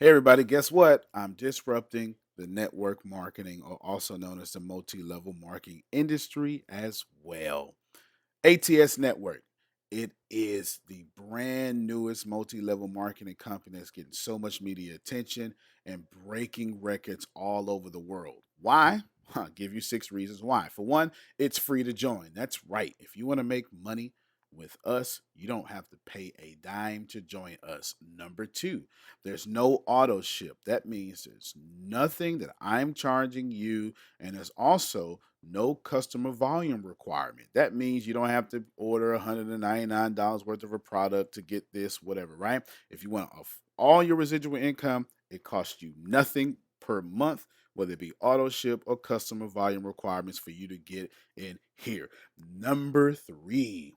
Hey, everybody, guess what? I'm disrupting the network marketing, or also known as the multi level marketing industry, as well. ATS Network. It is the brand newest multi level marketing company that's getting so much media attention and breaking records all over the world. Why? I'll give you six reasons why. For one, it's free to join. That's right. If you want to make money with us, you don't have to pay a dime to join us. Number two, there's no auto ship. That means there's nothing that I'm charging you, and there's also no customer volume requirement. That means you don't have to order $199 worth of a product to get this, whatever, right? If you want all your residual income, it costs you nothing per month, whether it be auto ship or customer volume requirements for you to get in here. Number three,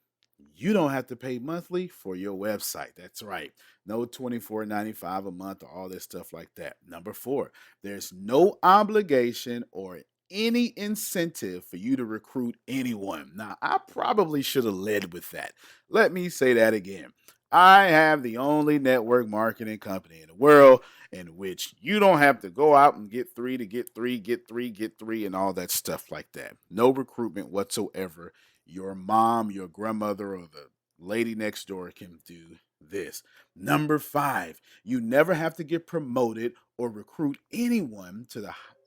you don't have to pay monthly for your website. That's right. No $24.95 a month or all this stuff like that. Number four, there's no obligation or any incentive for you to recruit anyone. Now, I probably should have led with that. Let me say that again. I have the only network marketing company in the world in which you don't have to go out and get three to get three, get three, get three, and all that stuff like that. No recruitment whatsoever. Your mom, your grandmother, or the lady next door can do this. Number five, you never have to get promoted or recruit anyone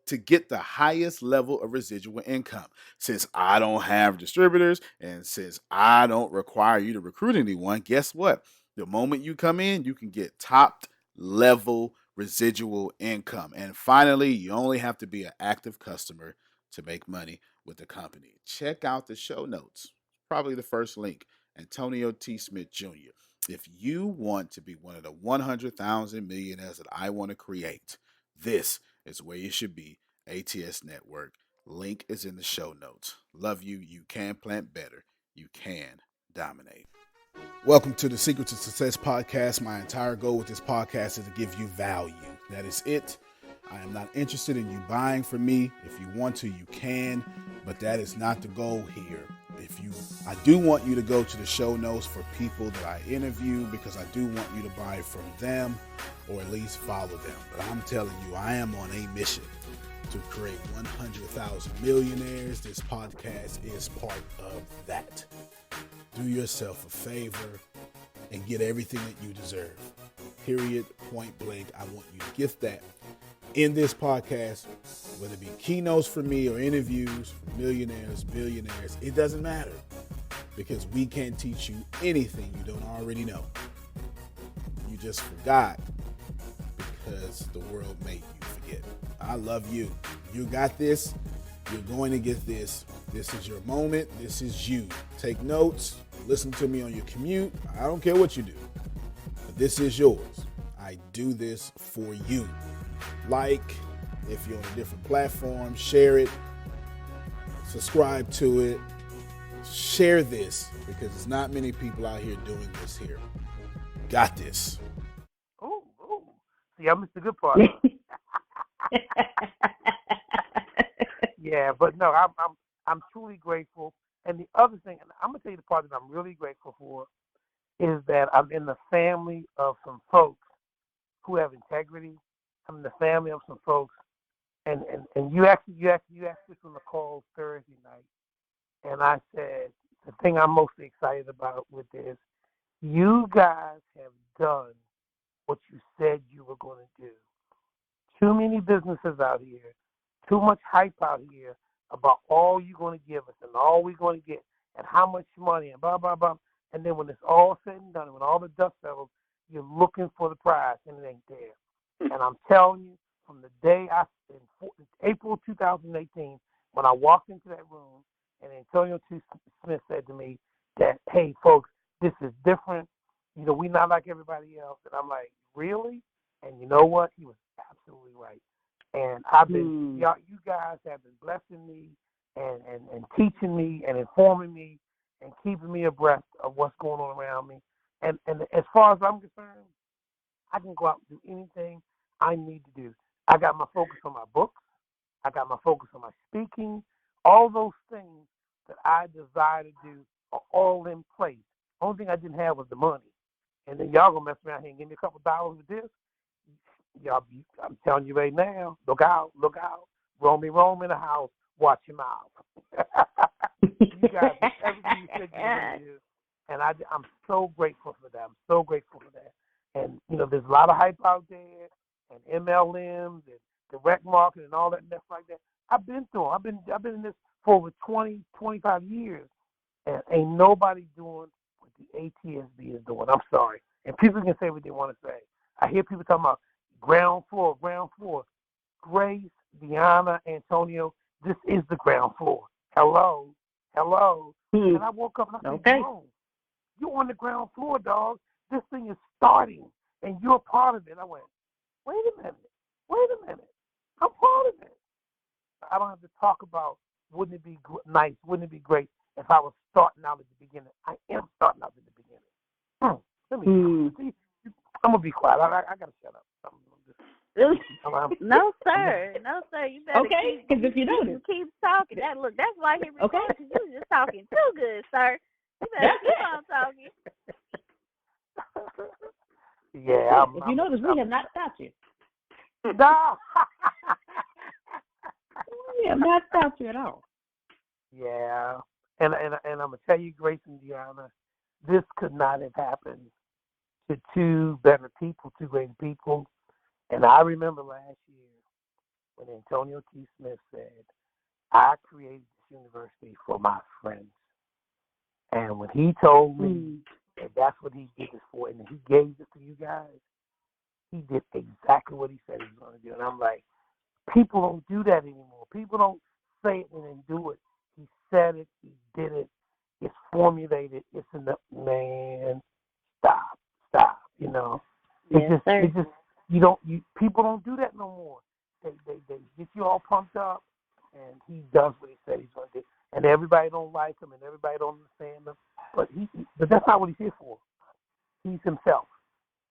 to get the highest level of residual income. Since I don't have distributors and since I don't require you to recruit anyone, guess what? The moment you come in, you can get top level residual income. And finally, you only have to be an active customer to make money with the company. Check out the show notes. Probably the first link. Antonio T. Smith Jr. If you want to be one of the 100,000 millionaires that I want to create, this is where you should be. ATS Network. Link is in the show notes. Love you. You can plant better. You can dominate. Welcome to the Secret to Success podcast. My entire goal with this podcast is to give you value. That is it. I am not interested in you buying from me. If you want to, you can, but that is not the goal here. I do want you to go to the show notes for people that I interview because I do want you to buy from them or at least follow them. But I'm telling you, I am on a mission to create 100,000 millionaires. This podcast is part of that. Do yourself a favor and get everything that you deserve. Period, point blank. I want you to get that in this podcast, whether it be keynotes for me or interviews for millionaires, billionaires. It doesn't matter because we can't teach you anything you don't already know. You just forgot because the world made you forget. I love you. You got this. You're going to get this. This is your moment. This is you. Take notes. Listen to me on your commute. I don't care what you do. But this is yours. I do this for you. Like, if you're on a different platform, share it. Subscribe to it. Share this because there's not many people out here doing this here. Got this. Oh, see, I missed the good part. Yeah, but no, I'm truly grateful. And the other thing, and I'm gonna tell you the part that I'm really grateful for, is that I'm in the family of some folks who have integrity. I'm in the family of some folks, and you asked this on the call Thursday night, and I said the thing I'm mostly excited about with this, you guys have done what you said you were going to do. Too many businesses out here, too much hype out here about all you're going to give us and all we're going to get and how much money and blah, blah, blah. And then when it's all said and done, when all the dust settles, you're looking for the prize and it ain't there. And I'm telling you, from the day in April 2018, when I walked into that room and Antonio T. Smith said to me that, hey, folks, this is different. You know, we're not like everybody else. And I'm like, really? And you know what? He was absolutely right. And I've been, y'all, you guys have been blessing me and teaching me and informing me and keeping me abreast of what's going on around me. And as far as I'm concerned, I can go out and do anything I need to do. I got my focus on my books. I got my focus on my speaking. All those things that I desire to do are all in place. Only thing I didn't have was the money. And then y'all gonna mess around here and give me a couple dollars with this. Y'all, I'm telling you right now, look out, look out. Roam in the house, watch your mouth. You guys did everything you said you were going to do. And I'm so grateful for that. I'm so grateful for that. And, there's a lot of hype out there and MLMs and direct marketing and all that stuff like that. I've been through them. I've been in this for over 20, 25 years. And ain't nobody doing what the ATSB is doing. I'm sorry. And people can say what they want to say. I hear people talking about ground floor. Grace, Deanna, Antonio, this is the ground floor. Hello. And I woke up and I said, Jerome, you're on the ground floor, dog. This thing is starting, and you're part of it. I went, wait a minute. I'm part of it. I don't have to talk about wouldn't it be nice, wouldn't it be great if I was starting out at the beginning. I am starting out at the beginning. Let me see. I'm going to be quiet. I got to shut up. No, sir. You better keep talking. That's why he recorded, because you was just talking too good, sir. You better keep on talking. Yeah. If you notice, we have not stopped you. No. We have not stopped you at all. Yeah. And I'm going to tell you, Grace and Deanna, this could not have happened to two better people, two great people. And I remember last year when Antonio T. Smith said, I created this university for my friends. And when he told me that that's what he did this for, and he gave this to you guys, he did exactly what he said he was going to do. And I'm like, people don't do that anymore. People don't say it and then do it. He said it. He did it. It's formulated. It's in the, man, stop. It's just, people don't do that no more. They get you all pumped up, and he does what he said he's going to do. And everybody don't like him, and everybody don't understand him. But that's not what he's here for. He's himself.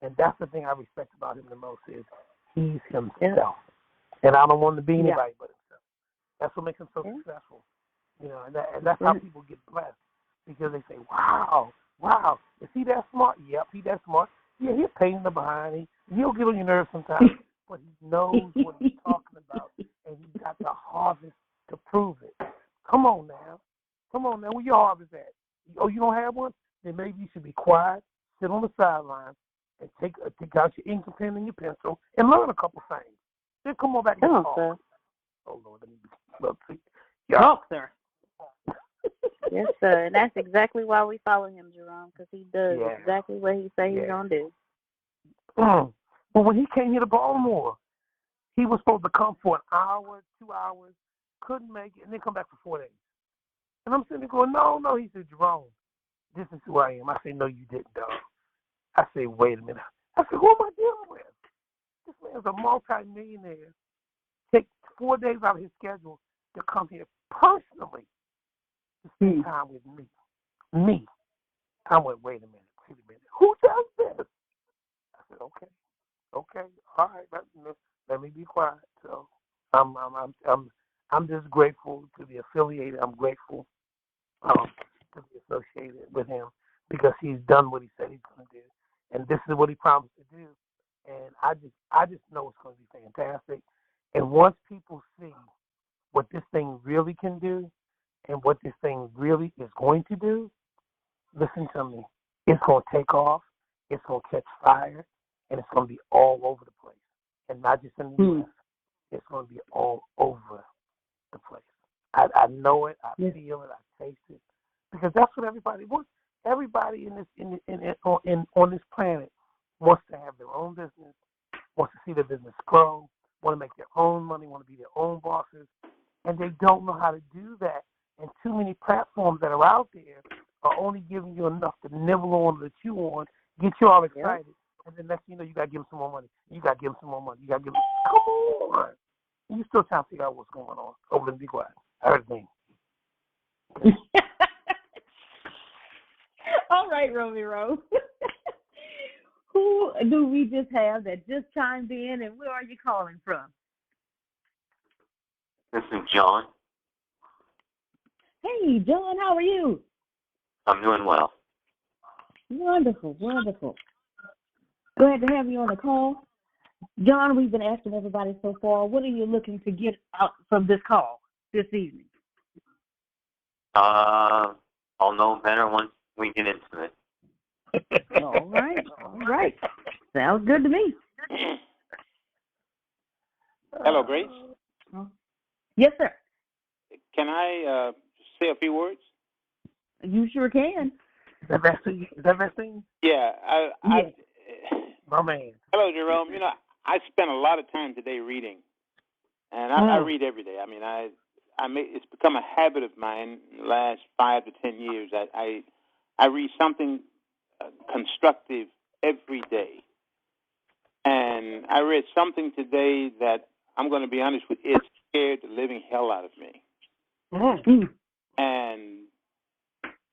And that's the thing I respect about him the most is he's himself. And I don't want him to be anybody but himself. That's what makes him so successful. And that's how people get blessed. Because they say, wow, is he that smart? Yep, he's that smart. Yeah, he's a pain in the behind. He'll get on your nerves sometimes. But he knows what he's talking about. And he's got the harvest to prove it. Come on now. Where your harvest at? Oh, you don't have one? Then maybe you should be quiet, sit on the sideline, and take out your ink and pen and your pencil and learn a couple things. Then come on back and talk. Sir. Oh, Lord, let me be. Talk, sir. Yes, sir. And that's exactly why we follow him, Jerome, because he does exactly what he say he's going to do. Well, when he came here to Baltimore, he was supposed to come for an hour, 2 hours, couldn't make it, and then come back for 4 days. And I'm sitting there going, no. He said, Jerome, this is who I am. I said, no, you didn't, dog. I said, wait a minute. I said, who am I dealing with? This man's a multi-millionaire. Take 4 days out of his schedule to come here personally to spend time with me. I went, wait a minute. Who does this? I said, okay, all right. Let me be quiet. So I'm just grateful to be affiliated. I'm grateful to be associated with him because he's done what he said he's going to do, and this is what he promised to do. And I just know it's going to be fantastic. And once people see what this thing really can do, and what this thing really is going to do, listen to me. It's going to take off. It's going to catch fire, and it's going to be all over the place, and not just in the U.S. It's going to be all over the place. I know it. I feel it. I taste it, because that's what everybody wants. Everybody on this planet wants to have their own business, wants to see their business grow, want to make their own money, want to be their own bosses, and they don't know how to do that. And too many platforms that are out there are only giving you enough to nibble on, to chew on, get you all excited, and then next thing you know, you got to give them some more money. You got to give them some more money. You got to give them. Come on. You still trying to figure out what's going on. Over and be quiet. I heard things. All right, Romeo. Who do we just have that just chimed in, and where are you calling from? This is John. Hey, John, how are you? I'm doing well. Wonderful. Glad to have you on the call. John, we've been asking everybody so far, what are you looking to get out from this call this evening? I'll know better once we get into it. All right. Sounds good to me. Hello, Grace. Yes, sir. Can I say a few words? You sure can. Is that vaccine? Yeah. Yes. My man. Hello, Jerome. You know, I spent a lot of time today reading, and I read every day. I mean, it's become a habit of mine in the last 5 to 10 years. I read something constructive every day. And I read something today that, I'm going to be honest with you, it scared the living hell out of me. Mm-hmm. And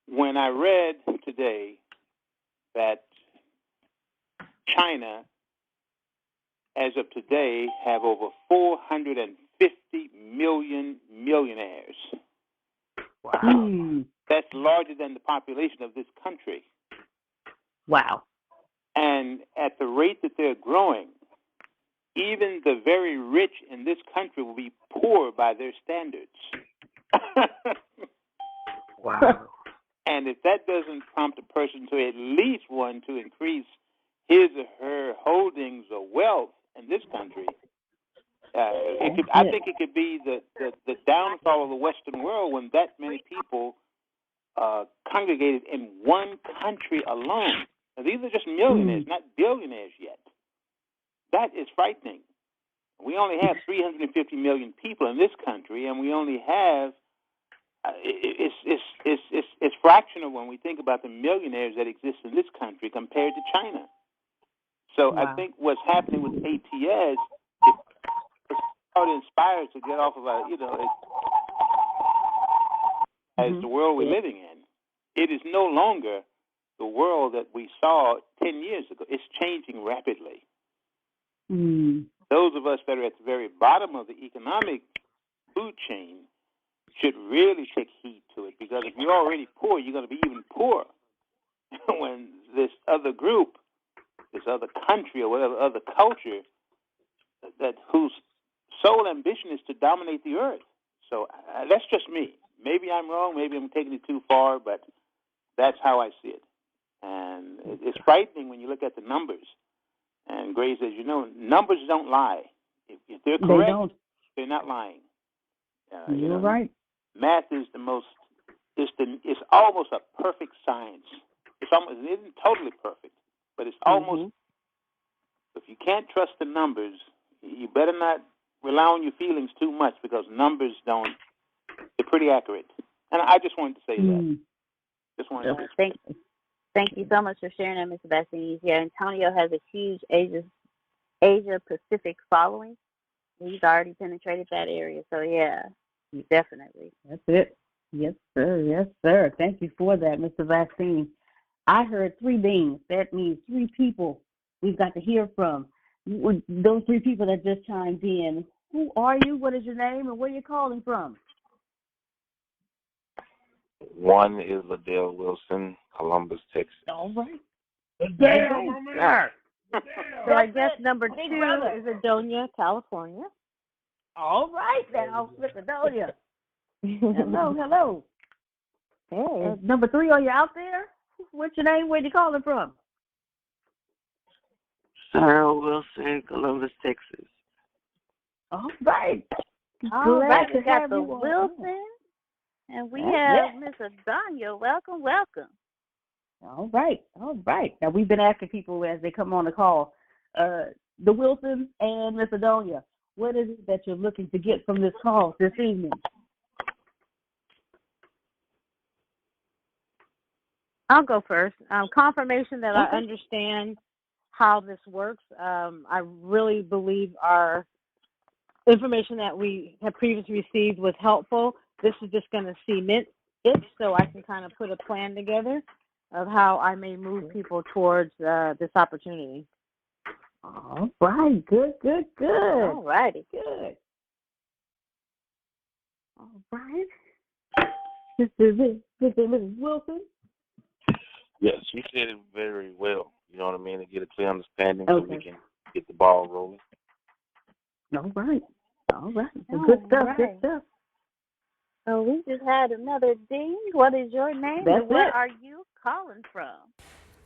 when I read today that China, as of today, have over 450 million millionaires. Wow. That's larger than the population of this country. Wow. And at the rate that they're growing, even the very rich in this country will be poor by their standards. Wow. And if that doesn't prompt a person to at least want to increase his or her holdings or wealth in this country, I think it could be the downfall of the Western world when that many people congregated in one country alone. Now, these are just millionaires, not billionaires yet. That is frightening. We only have 350 million people in this country, and we only have it's fractional when we think about the millionaires that exist in this country compared to China. So wow. I think what's happening with ATS is inspired to get off of as the world we're living in. It is no longer the world that we saw 10 years ago. It's changing rapidly. Those of us that are at the very bottom of the economic food chain should really take heed to it, because if you're already poor, you're going to be even poorer when this other group, this other country or whatever other culture that whose sole ambition is to dominate the earth. So that's just me. Maybe I'm wrong. Maybe I'm taking it too far, but that's how I see it. And it's frightening when you look at the numbers. And Grace, as you know, numbers don't lie. If they're correct, they're not lying. You're right. Math is it's almost a perfect science. It isn't totally perfect, but it's almost. If you can't trust the numbers, you better not rely on your feelings too much, because numbers they're pretty accurate. And I just wanted to say that. Just wanted to say Thank you so much for sharing that, Mr. Bassini. Yeah, Antonio has a huge Asia Pacific following. He's already penetrated that area. So, yeah, definitely. That's it. Yes, sir. Yes, sir. Thank you for that, Mr. Bassini. I heard 3 beings. That means 3 people we've got to hear from. Those 3 people that just chimed in. Who are you? What is your name? And where are you calling from? One is Liddell Wilson, Columbus, Texas. All right. Damn, So I guess number 2 is Adonia, California. All right now, Miss Adonia. Hello. Hey. Number 3, are you out there? What's your name? Where you calling from? Sarah Wilson, Columbus, Texas. All right. All right, we got the Wilson, and we have Miss Adonia. Welcome. All right. Now, we've been asking people as they come on the call, the Wilson and Miss Adonia, what is it that you're looking to get from this call this evening? I'll go first. Confirmation that I understand how this works. I really believe our information that we have previously received was helpful. This is just going to cement it, so I can kind of put a plan together of how I may move people towards this opportunity. All right. Good. All righty. Good. All right. Mr. Wilson? Yes, you said it very well. You know what I mean? To get a clear understanding so we can get the ball rolling. All right. All right. Well, good stuff. All Good right. stuff. So we just had another ding. What is your name That's and where it. are you calling from?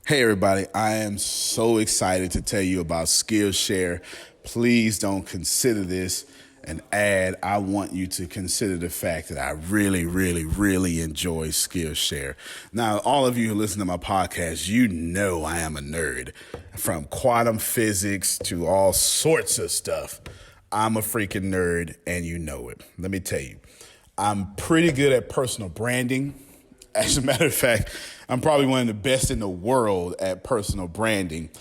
Hey, everybody. I am so excited to tell you about Skillshare. Please don't consider this an ad. I want you to consider the fact that I really, really, really enjoy Skillshare. Now, all of you who listen to my podcast, you know I am a nerd. From quantum physics to all sorts of stuff. I'm a freaking nerd, and you know it. Let me tell you, I'm pretty good at personal branding. As a matter of fact, I'm probably one of the best in the world at personal branding.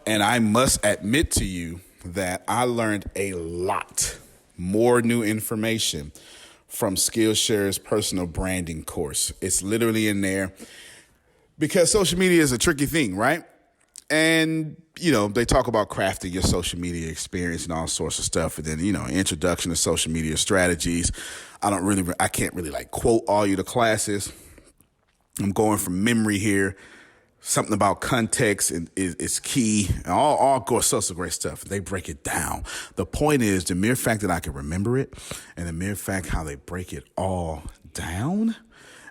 And I must admit to you that I learned a lot more new information from Skillshare's personal branding course. It's literally in there because social media is a tricky thing, right? And, they talk about crafting your social media experience and all sorts of stuff. And then, introduction to social media strategies. I can't really quote all you the classes. I'm going from memory here. Something about context is key. And all sorts of great stuff. They break it down. The point is the mere fact that I can remember it and the mere fact how they break it all down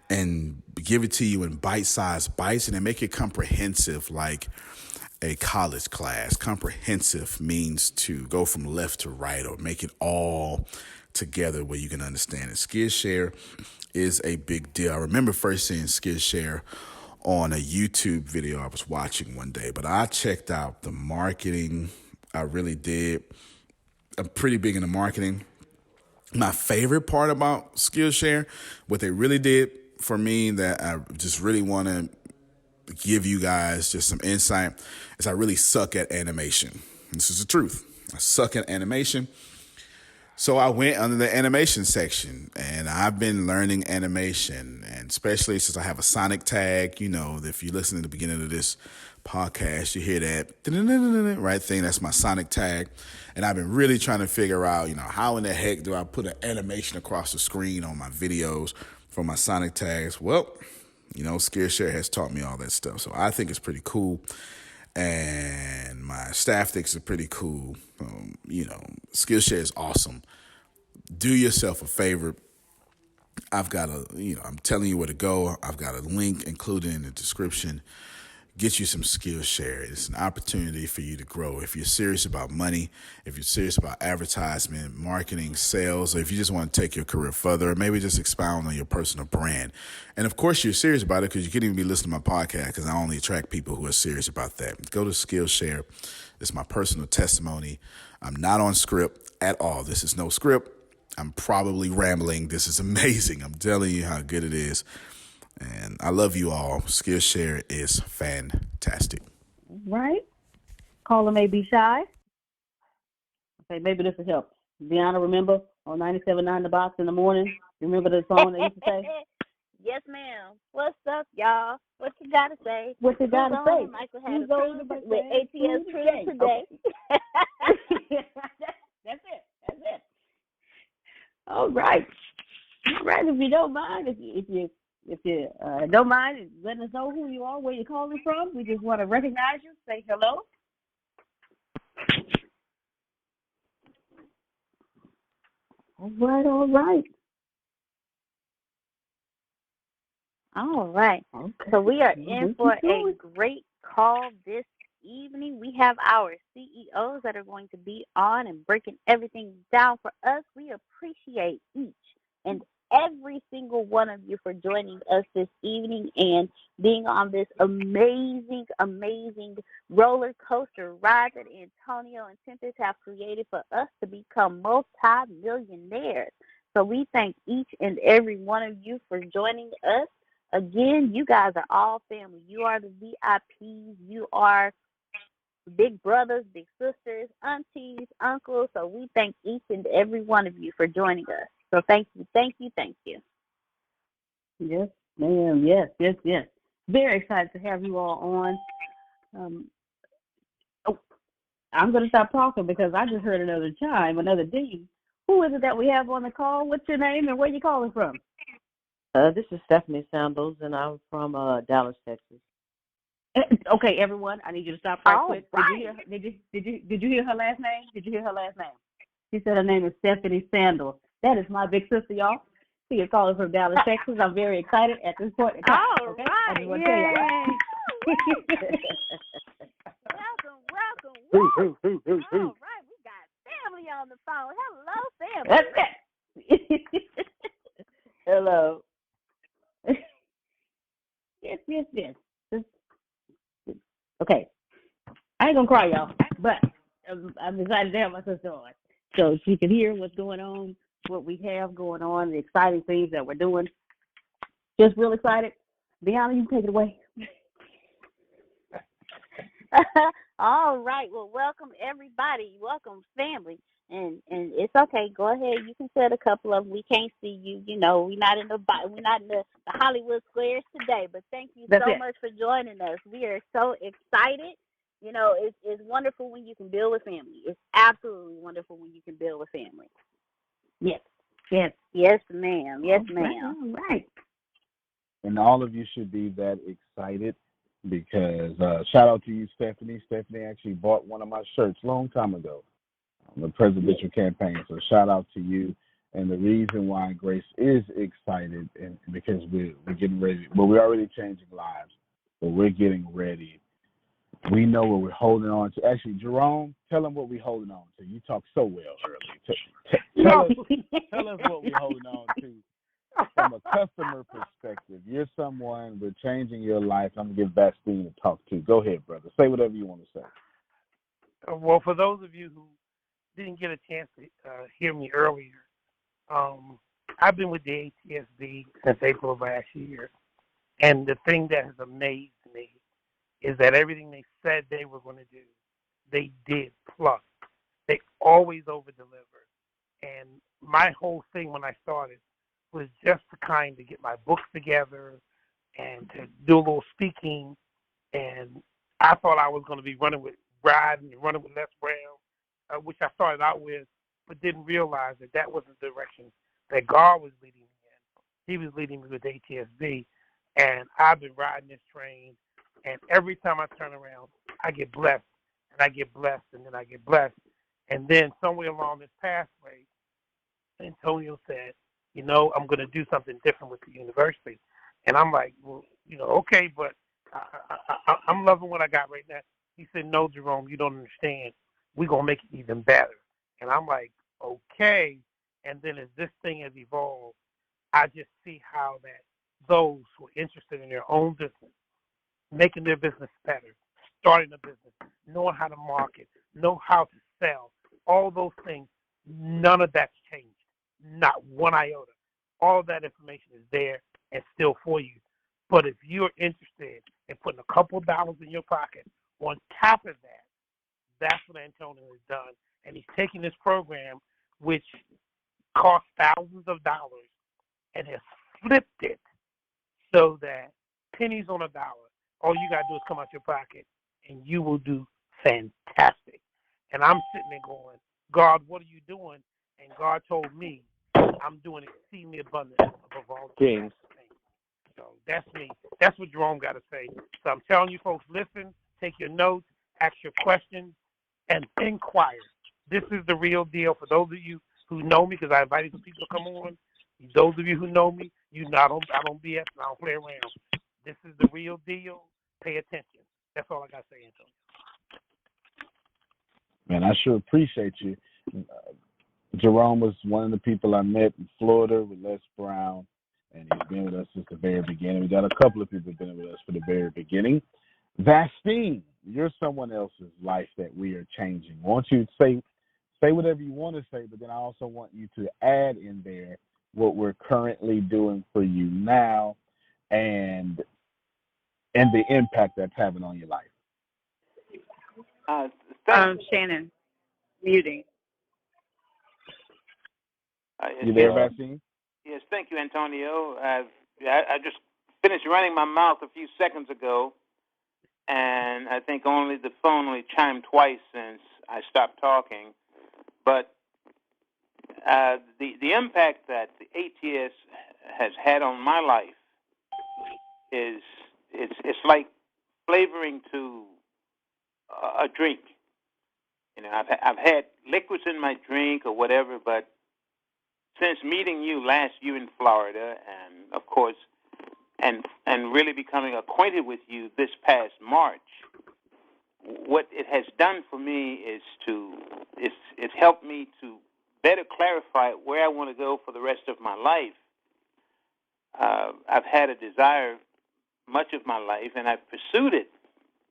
and give it to you in bite-sized bites and they make it comprehensive like a college class. Comprehensive means to go from left to right or make it all together where you can understand it. Skillshare is a big deal. I remember first seeing Skillshare on a YouTube video I was watching one day, but I checked out the marketing. I really did. I'm pretty big into marketing. My favorite part about Skillshare, what they really did for me that I just really want to give you guys just some insight is I really suck at animation. This is the truth. I suck at animation. So I went under the animation section and I've been learning animation, and especially since I have a sonic tag, if you listen to the beginning of this podcast, you hear that right thing. That's my sonic tag. And I've been really trying to figure out, how in the heck do I put an animation across the screen on my videos for my sonic tags? Well, Skillshare has taught me all that stuff. So I think it's pretty cool. And my staff thinks it's pretty cool. Skillshare is awesome. Do yourself a favor. I'm telling you where to go. I've got a link included in the description. Get you some Skillshare. It's an opportunity for you to grow. If you're serious about money, if you're serious about advertisement, marketing, sales, or if you just want to take your career further, or maybe just expound on your personal brand. And of course, you're serious about it because you can't even be listening to my podcast because I only attract people who are serious about that. Go to Skillshare. It's my personal testimony. I'm not on script at all. This is no script. I'm probably rambling. This is amazing. I'm telling you how good it is. And I love you all. Skillshare is fantastic. Right. Caller may be shy. Okay, maybe this will help. Deanna, remember on 97.9 The Box in the morning? Remember the song they used to say? Yes, ma'am. What's up, y'all? What you gotta say? What you gotta say? Michael had Who's a on cruise with ATS cruise today. Okay. That's it. All right. All right. If you don't mind, if you don't mind, letting us know who you are, where you're calling from. We just want to recognize you. Say hello. All right. All right. Okay. So we are in for a great call this evening. We have our CEOs that are going to be on and breaking everything down for us. We appreciate each and every single one of you for joining us this evening and being on this amazing, amazing roller coaster ride that Antonio and Tempest have created for us to become multi-millionaires. So we thank each and every one of you for joining us. Again, you guys are all family. You are the VIPs. You are big brothers, big sisters, aunties, uncles. So we thank each and every one of you for joining us. So thank you. Yes, ma'am. Yes. Very excited to have you all on. I'm going to stop talking because I just heard another chime, another ding. Who is it that we have on the call? What's your name and where you calling from? This is Stephanie Samples, and I'm from Dallas, Texas. Okay, everyone, I need you to stop right All quick. right. Did you hear her last name? Did you hear her last name? She said her name is Stephanie Sandals. That is my big sister, y'all. She is calling from Dallas, Texas. I'm very excited at this point in time. All Okay, I right. just want to tell y'all. Welcome. Who, Woo. who, who, who, All who? right. We got family on the phone. Hello, family. That's it. Hello. Yes. Okay, I ain't gonna cry, y'all, but I'm excited to have my sister on, so she can hear what's going on, what we have going on, the exciting things that we're doing. Just real excited. Deanna, you take it away. All right. Well, welcome everybody. Welcome family. And it's okay. Go ahead. You can set a couple of them. We can't see you. You know, we're not in the Hollywood squares today. But thank you That's so it. much for joining us. We are so excited. You know, it's wonderful when you can build a family. It's absolutely wonderful when you can build a family. Yes. Yes, ma'am. Yes, ma'am. All right. And all of you should be that excited because shout out to you, Stephanie. Stephanie actually bought one of my shirts a long time ago on the presidential campaign. So shout out to you. And the reason why Grace is excited and because we're getting ready. Well, we're already changing lives, but we're getting ready. We know what we're holding on to. Actually, Jerome, tell them what we're holding on to. You talked so well earlier. Tell us what we're holding on to. From a customer perspective, you're someone, we're changing your life. I'm going to give Bastine to talk to. Go ahead, brother. Say whatever you want to say. Well, for those of you who didn't get a chance to hear me earlier, I've been with the ATSB since April of last year. And the thing that has amazed me is that everything they said they were going to do, they did. Plus, they always over-delivered. And my whole thing when I started was just to kind of get my books together and to do a little speaking. And I thought I was going to be running with Les Brown, which I started out with, but didn't realize that that wasn't the direction that God was leading me in. He was leading me with ATSB, and I've been riding this train, and every time I turn around, I get blessed, and I get blessed, and then I get blessed. And then somewhere along this pathway, Antonio said, you know, I'm going to do something different with the university. And I'm like, well, you know, okay, but I'm loving what I got right now. He said, no, Jerome, you don't understand. We're going to make it even better. And I'm like, okay. And then as this thing has evolved, I just see how that those who are interested in their own business, making their business better, starting a business, knowing how to market, know how to sell, all those things, none of that's changed. Not one iota. All that information is there and still for you. But if you're interested in putting a couple of dollars in your pocket, on top of that, that's what Antonio has done. And he's taking this program, which costs thousands of dollars, and has flipped it so that pennies on a dollar, all you got to do is come out your pocket, and you will do fantastic. And I'm sitting there going, God, what are you doing? And God told me, I'm doing exceedingly abundant above all things. So that's me. That's what Jerome got to say. So I'm telling you folks, listen, take your notes, ask your questions, and inquire. This is the real deal. For those of you who know me, because I invited some people to come on, those of you who know me, you know I don't BS and I don't play around. This is the real deal. Pay attention. That's all I got to say, Antonio. Man, I sure appreciate you. Jerome was one of the people I met in Florida with Les Brown, and he's been with us since the very beginning. We got a couple of people who've been with us for the very beginning. Vastine, you're someone else's life that we are changing. I want you to say whatever you want to say, but then I also want you to add in there what we're currently doing for you now and the impact that's having on your life. Shannon, muting. You there, Vastine? Yes, thank you, Antonio. I just finished running my mouth a few seconds ago, and I think only the phone only chimed twice since I stopped talking. But the impact that the ATS has had on my life is it's like flavoring to a drink. You know, I've had liquids in my drink or whatever, but since meeting you last year in Florida, and of course, and really becoming acquainted with you this past March, what it has done for me is it's helped me to better clarify where I want to go for the rest of my life. I've had a desire much of my life, and I've pursued it,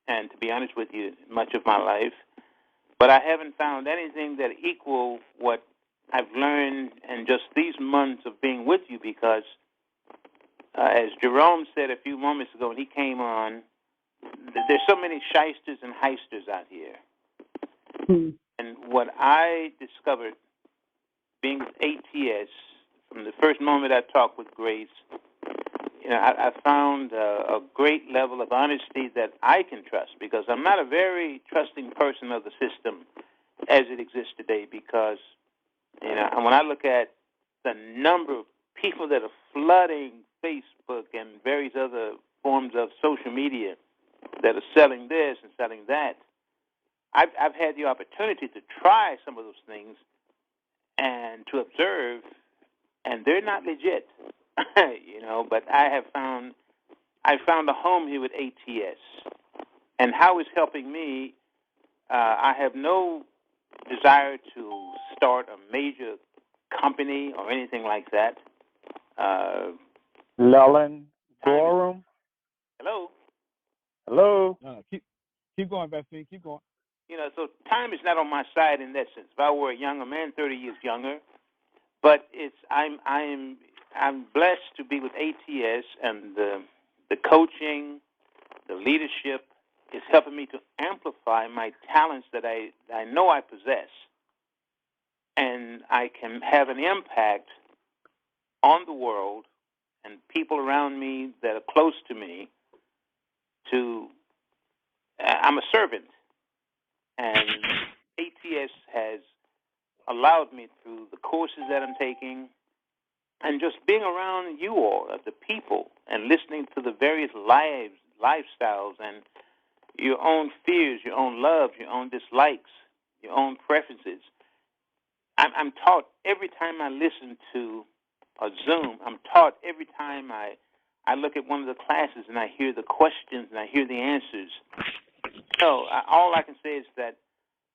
and to be honest with you, much of my life, but I haven't found anything that equal what I've learned in just these months of being with you, because as Jerome said a few moments ago when he came on, there's so many shysters and heisters out here. Hmm. And what I discovered being with ATS, from the first moment I talked with Grace, you know, I found a great level of honesty that I can trust, because I'm not a very trusting person of the system as it exists today, because, you know, when I look at the number of people that are flooding Facebook and various other forms of social media that are selling this and selling that, I've had the opportunity to try some of those things and to observe, and they're not legit, you know. But I found a home here with ATS, and how it's helping me. I have no desire to start a major company or anything like that. Lelin Forum. Hello. Hello. No, keep going, Bethany. Keep going. You know, so time is not on my side in that sense. If I were a younger man, 30 years younger, but I'm blessed to be with ATS, and the coaching, the leadership is helping me to amplify my talents that I know I possess, and I can have an impact on the world and people around me that are close to me. I'm a servant. And ATS has allowed me, through the courses that I'm taking and just being around you all, the people, and listening to the various lifestyles and your own fears, your own loves, your own dislikes, your own preferences. I'm taught every time I listen to a Zoom. I'm taught every time I look at one of the classes and I hear the questions and I hear the answers. So all I can say is that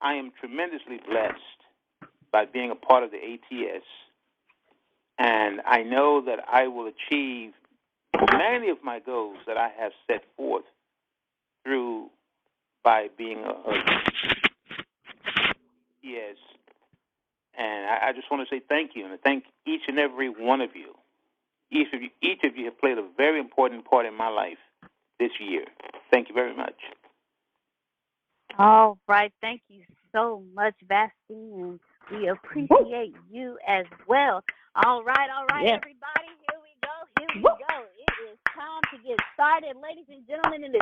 I am tremendously blessed by being a part of the ATS, and I know that I will achieve many of my goals that I have set forth through by being a ATS. And I just want to say thank you, and I thank each and every one of you. Each of you have played a very important part in my life this year. Thank you very much. All right. Thank you so much, Bastine, and we appreciate you as well. All right, Yeah. everybody. Here we go. It is time to get started, ladies and gentlemen.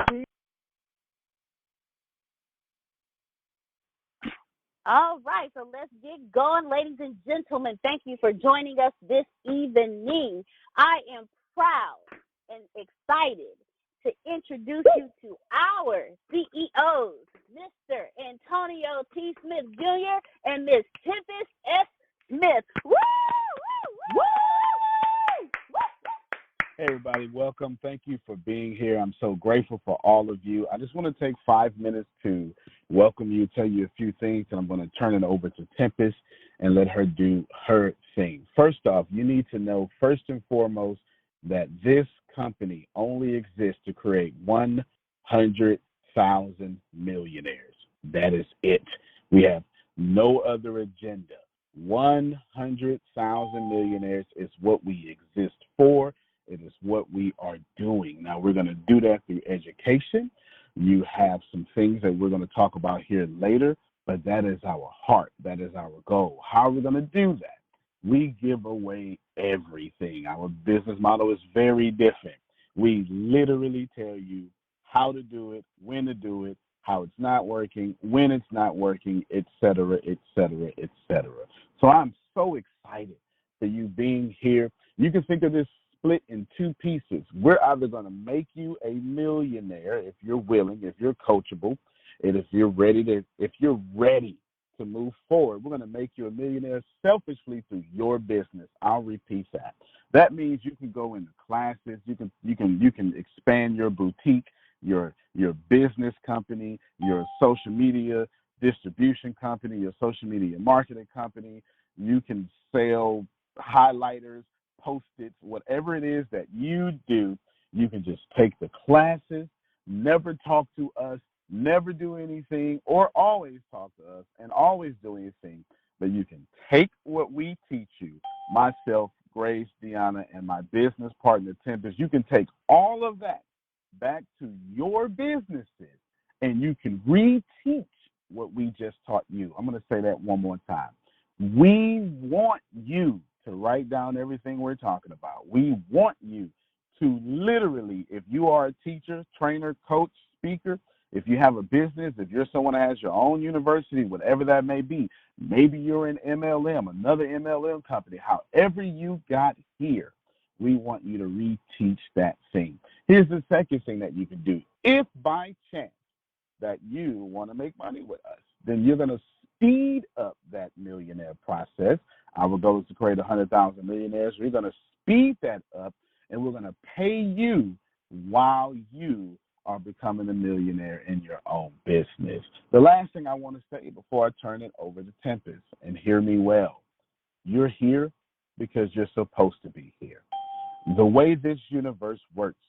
All right, so let's get going, ladies and gentlemen. Thank you for joining us this evening. I am proud and excited to introduce you to our CEOs, Mr. Antonio T. Smith Jr. and Ms. Tempest S. Smith. Woo! Woo! Woo! Woo! Hey, everybody, welcome. Thank you for being here. I'm so grateful for all of you. I just want to take 5 minutes to welcome you, tell you a few things, and I'm going to turn it over to Tempest and let her do her thing. First off, you need to know, first and foremost, that this company only exists to create 100,000 millionaires. That is it. We have no other agenda. 100,000 millionaires is what we exist for. It is what we are doing. Now, we're going to do that through education. You have some things that we're going to talk about here later, but that is our heart. That is our goal. How are we going to do that? We give away everything. Our business model is very different. We literally tell you how to do it, when to do it, how it's not working, when it's not working, et cetera, et cetera, et cetera. So I'm so excited for you being here. You can think of this split in two pieces. We're either going to make you a millionaire if you're willing, if you're coachable, and if you're ready to move forward. We're going to make you a millionaire selfishly through your business. I'll repeat that. That means you can go into classes, you can expand your boutique, your business company, your social media distribution company, your social media marketing company. You can sell highlighters, post-its, whatever it is that you do. You can just take the classes, never talk to us, never do anything, or always talk to us and always do anything. But you can take what we teach you, myself, Grace, Deanna, and my business partner, Tempest. You can take all of that back to your businesses and you can reteach what we just taught you. I'm going to say that one more time. We want you to write down everything we're talking about. We want you to literally, if you are a teacher, trainer, coach, speaker, if you have a business, if you're someone that has your own university, whatever that may be, maybe you're an MLM, another MLM company, however you got here, we want you to reteach that thing. Here's the second thing that you can do. If by chance that you want to make money with us, then you're going to speed up that millionaire process. Our goal is to create 100,000 millionaires. We're going to speed that up, and we're going to pay you while you are becoming a millionaire in your own business. The last thing I want to say before I turn it over to Tempest, and hear me well, you're here because you're supposed to be here. The way this universe works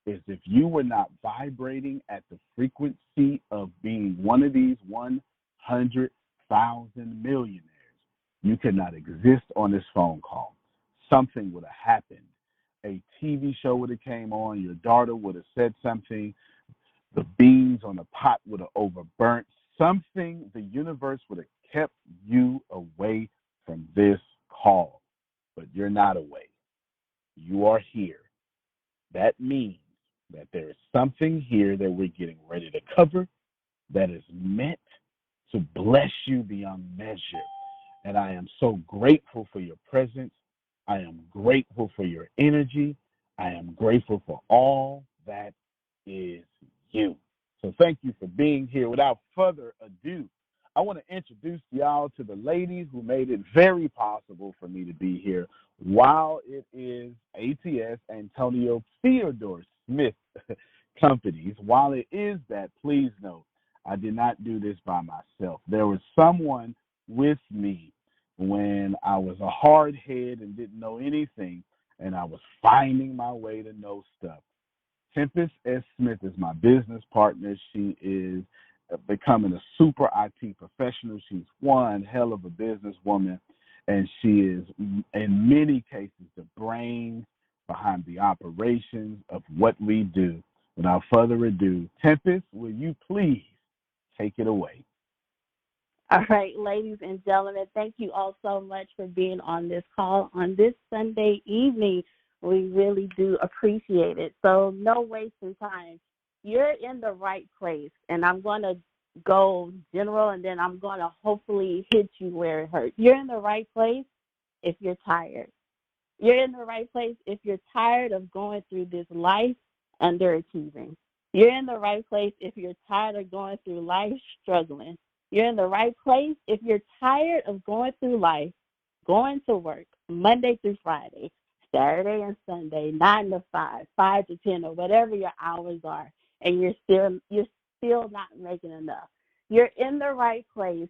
is if you were not vibrating at the frequency of being one of these 100,000 millionaires, you could not exist on this phone call. Something would have happened. A TV show would have came on, your daughter would have said something, the beans on the pot would have overburnt, something, the universe would have kept you away from this call. But you're not away. You are here. That means that there is something here that we're getting ready to cover that is meant to bless you beyond measure. And I am so grateful for your presence. I am grateful for your energy. I am grateful for all that is you. So thank you for being here. Without further ado, I want to introduce y'all to the ladies who made it very possible for me to be here. While it is ATS Antonio Theodore Smith Companies, while it is that, please know, I did not do this by myself. There was someone with me when I was a hard head and didn't know anything, and I was finding my way to know stuff. Tempest S. Smith is my business partner. She is becoming a super IT professional. She's one hell of a businesswoman, and she is, in many cases, the brains behind the operations of what we do. Without further ado, Tempest, will you please take it away? All right, ladies and gentlemen, thank you all so much for being on this call on this Sunday evening. We really do appreciate it. So no wasting time. You're in the right place, and I'm going to go general, and then I'm going to hopefully hit you where it hurts. You're in the right place if you're tired. You're in the right place if you're tired of going through this life underachieving. You're in the right place if you're tired of going through life struggling. You're in the right place if you're tired of going through life, going to work Monday through Friday, Saturday and Sunday, 9 to 5, 5 to 10, or whatever your hours are, and you're still not making enough. You're in the right place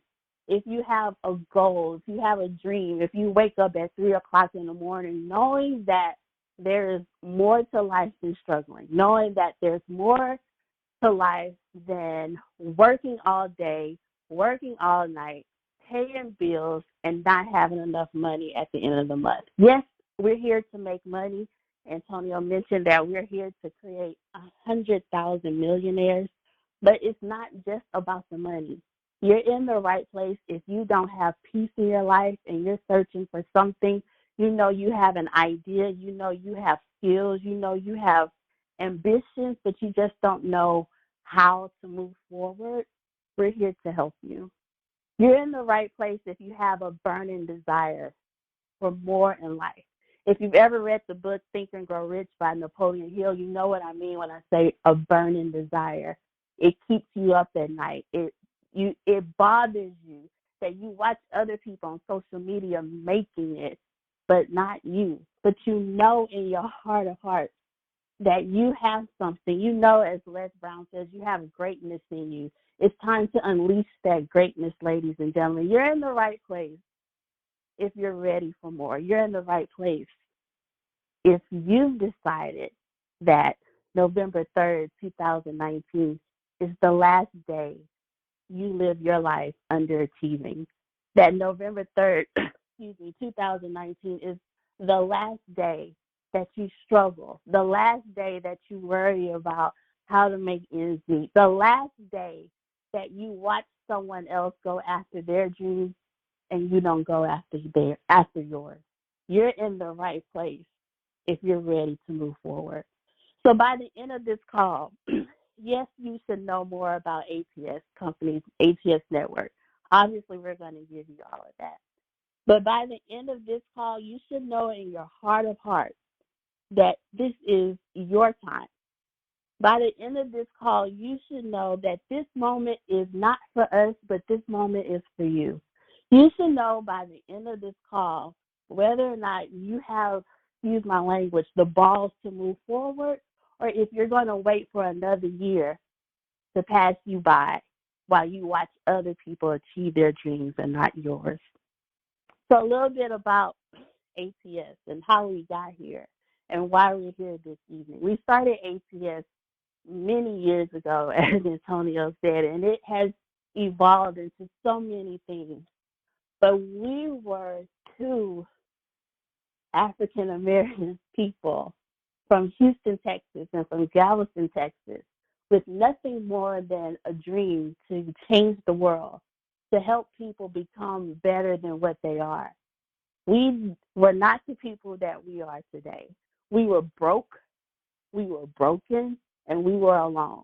if you have a goal, if you have a dream, if you wake up at 3 o'clock in the morning knowing that there is more to life than struggling, knowing that there's more to life than working all day, working all night, paying bills, and not having enough money at the end of the month. Yes, we're here to make money. Antonio mentioned that we're here to create 100,000 millionaires, but it's not just about the money. You're in the right place if you don't have peace in your life and you're searching for something. You know you have an idea, you know you have skills, you know you have ambitions, but you just don't know how to move forward. We're here to help you. You're in the right place if you have a burning desire for more in life. If you've ever read the book Think and Grow Rich by Napoleon Hill, you know what I mean when I say a burning desire. It keeps you up at night. It bothers you that you watch other people on social media making it, but not you. But you know in your heart of hearts that you have something. You know, as Les Brown says, you have greatness in you. It's time to unleash that greatness, ladies and gentlemen. You're in the right place if you're ready for more. You're in the right place if you've decided that November 3rd, 2019 is the last day you live your life underachieving. That November 3rd, 2019 is the last day that you struggle, the last day that you worry about how to make ends meet, the last day that you watch someone else go after their dreams and you don't go after yours. You're in the right place if you're ready to move forward. So by the end of this call, yes, you should know more about ATS companies, ATS network. Obviously, we're going to give you all of that. But by the end of this call, you should know in your heart of hearts that this is your time. By the end of this call, you should know that this moment is not for us, but this moment is for you. You should know by the end of this call whether or not you have, excuse my language, the balls to move forward, or if you're going to wait for another year to pass you by while you watch other people achieve their dreams and not yours. So a little bit about ATS and how we got here and why we're here this evening. We started ATS many years ago, as Antonio said, and it has evolved into so many things. But we were two African American people from Houston, Texas, and from Galveston, Texas, with nothing more than a dream to change the world, to help people become better than what they are. We were not the people that we are today. We were broke, we were broken, and we were alone.